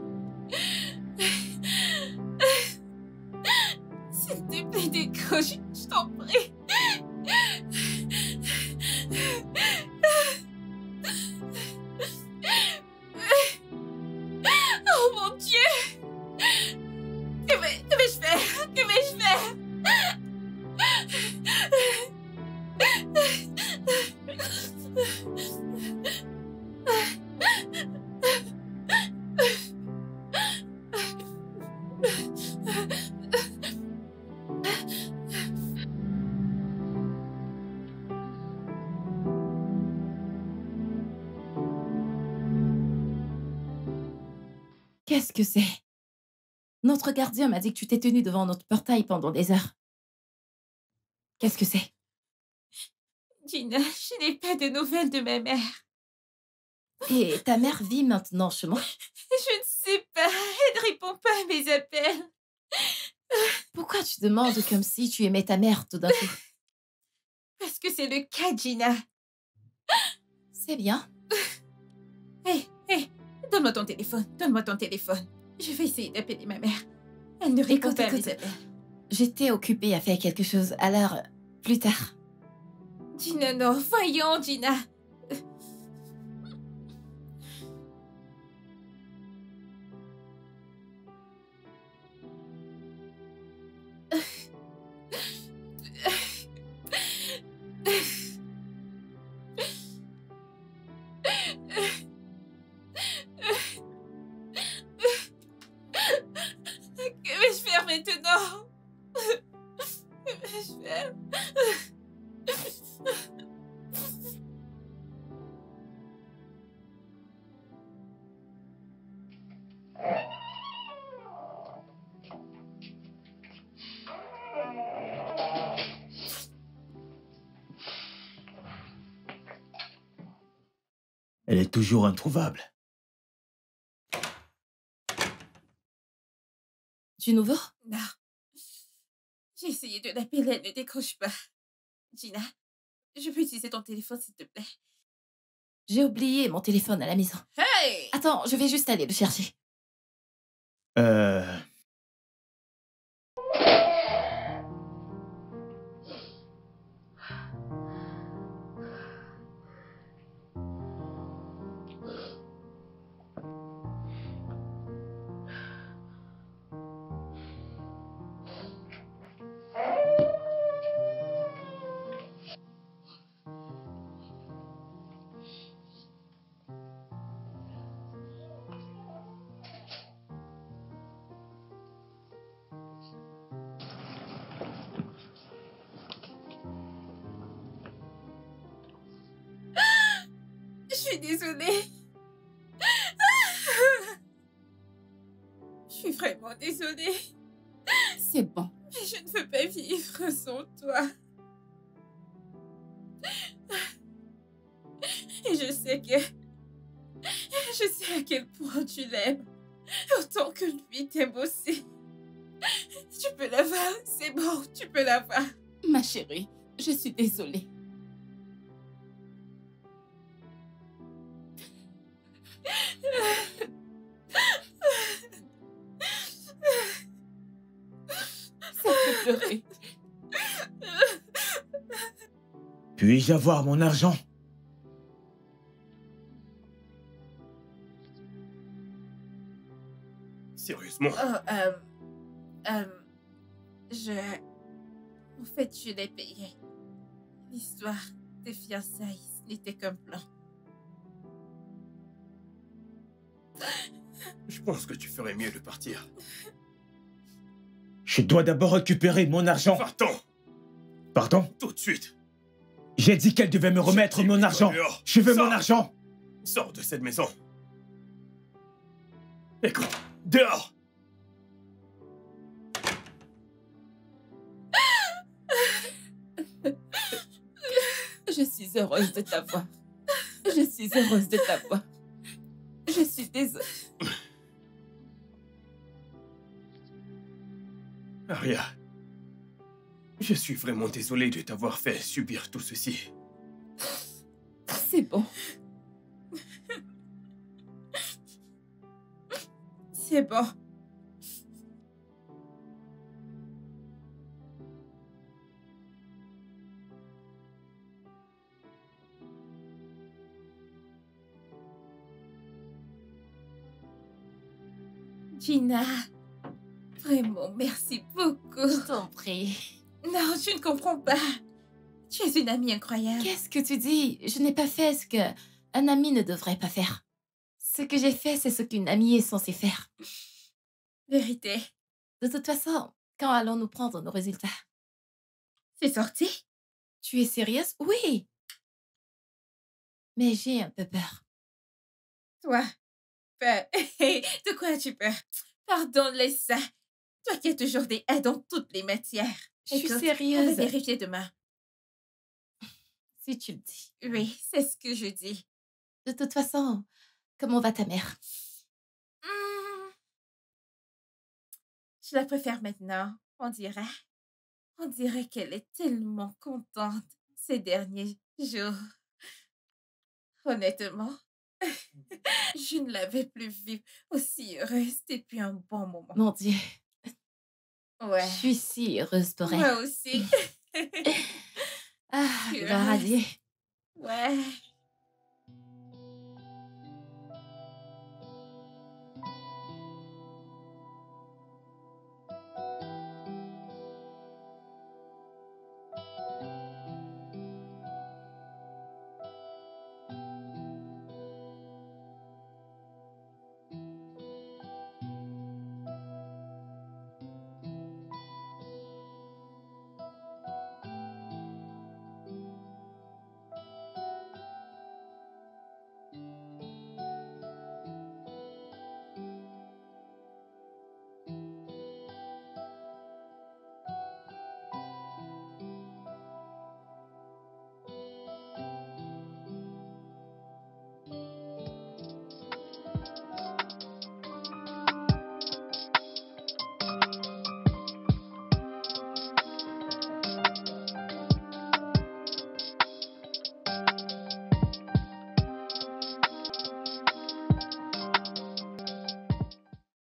S'il te plaît, décroche, je t'en prie. Oh mon Dieu! Que vais-je faire? Que vais-je faire? Qu'est-ce que c'est? Notre gardien m'a dit que tu t'es tenu devant notre portail pendant des heures. Qu'est-ce que c'est? Gina, je n'ai pas de nouvelles de ma mère. Et ta mère vit maintenant chez moi? Je ne sais pas. Elle ne répond pas à mes appels. Pourquoi tu demandes comme si tu aimais ta mère tout d'un coup? Parce que c'est le cas, Gina. C'est bien. Hé, donne-moi ton téléphone. Donne-moi ton téléphone. Je vais essayer d'appeler ma mère. Elle ne répond pas à mes appels. J'étais occupée à faire quelque chose, alors plus tard. Gina, non. Voyons, Gina. Que vais-je faire maintenant? Que vais-je faire? Elle est toujours introuvable. Du nouveau? Non. J'ai essayé de l'appeler, elle ne décroche pas. Gina, je peux utiliser ton téléphone, s'il te plaît? J'ai oublié mon téléphone à la maison. Hey! Attends, je vais juste aller le chercher. Je suis désolée. Je suis vraiment désolée. C'est bon. Mais je ne veux pas vivre sans toi. Et je sais à quel point tu l'aimes. Autant que lui t'aime aussi. Tu peux l'avoir. C'est bon, tu peux l'avoir. Ma chérie, je suis désolée. Ça fait pleurer. Puis-je avoir mon argent? Sérieusement? En fait, je l'ai payé. L'histoire des fiançailles n'était qu'un plan. Je pense que tu ferais mieux de partir. Je dois d'abord récupérer mon argent. Va-t'en! Pardon? Tout de suite! J'ai dit qu'elle devait me remettre mon argent. Dehors. Je veux Sors. mon argent. Sors de cette maison. Écoute, dehors! Je suis heureuse de t'avoir. Je suis heureuse de t'avoir. Je suis désolée. Aria, Je suis vraiment désolé de t'avoir fait subir tout ceci. C'est bon. C'est bon. Gina, vraiment, merci beaucoup. Je t'en prie. Non, tu ne comprends pas. Tu es une amie incroyable. Qu'est-ce que tu dis? Je n'ai pas fait ce que un ami ne devrait pas faire. Ce que j'ai fait, c'est ce qu'une amie est censée faire. Vérité. De toute façon, quand allons-nous prendre nos résultats? C'est sorti? Tu es sérieuse? Oui. Mais j'ai un peu peur. Toi, peur. De quoi as-tu peur? Pardon, laisse ça. Toi qui as toujours des A dans toutes les matières. Je suis Écoute, on sérieuse. va vérifier demain. Si tu le dis. Oui, c'est ce que je dis. De toute façon, comment va ta mère? Je la préfère maintenant, on dirait. On dirait qu'elle est tellement contente ces derniers jours. Honnêtement, je ne l'avais plus vue aussi heureuse depuis un bon moment. Mon Dieu. Ouais. Je suis si heureuse pour elle. Moi aussi. Ah, Je suis gloire à heureuse. Dieu. Ouais.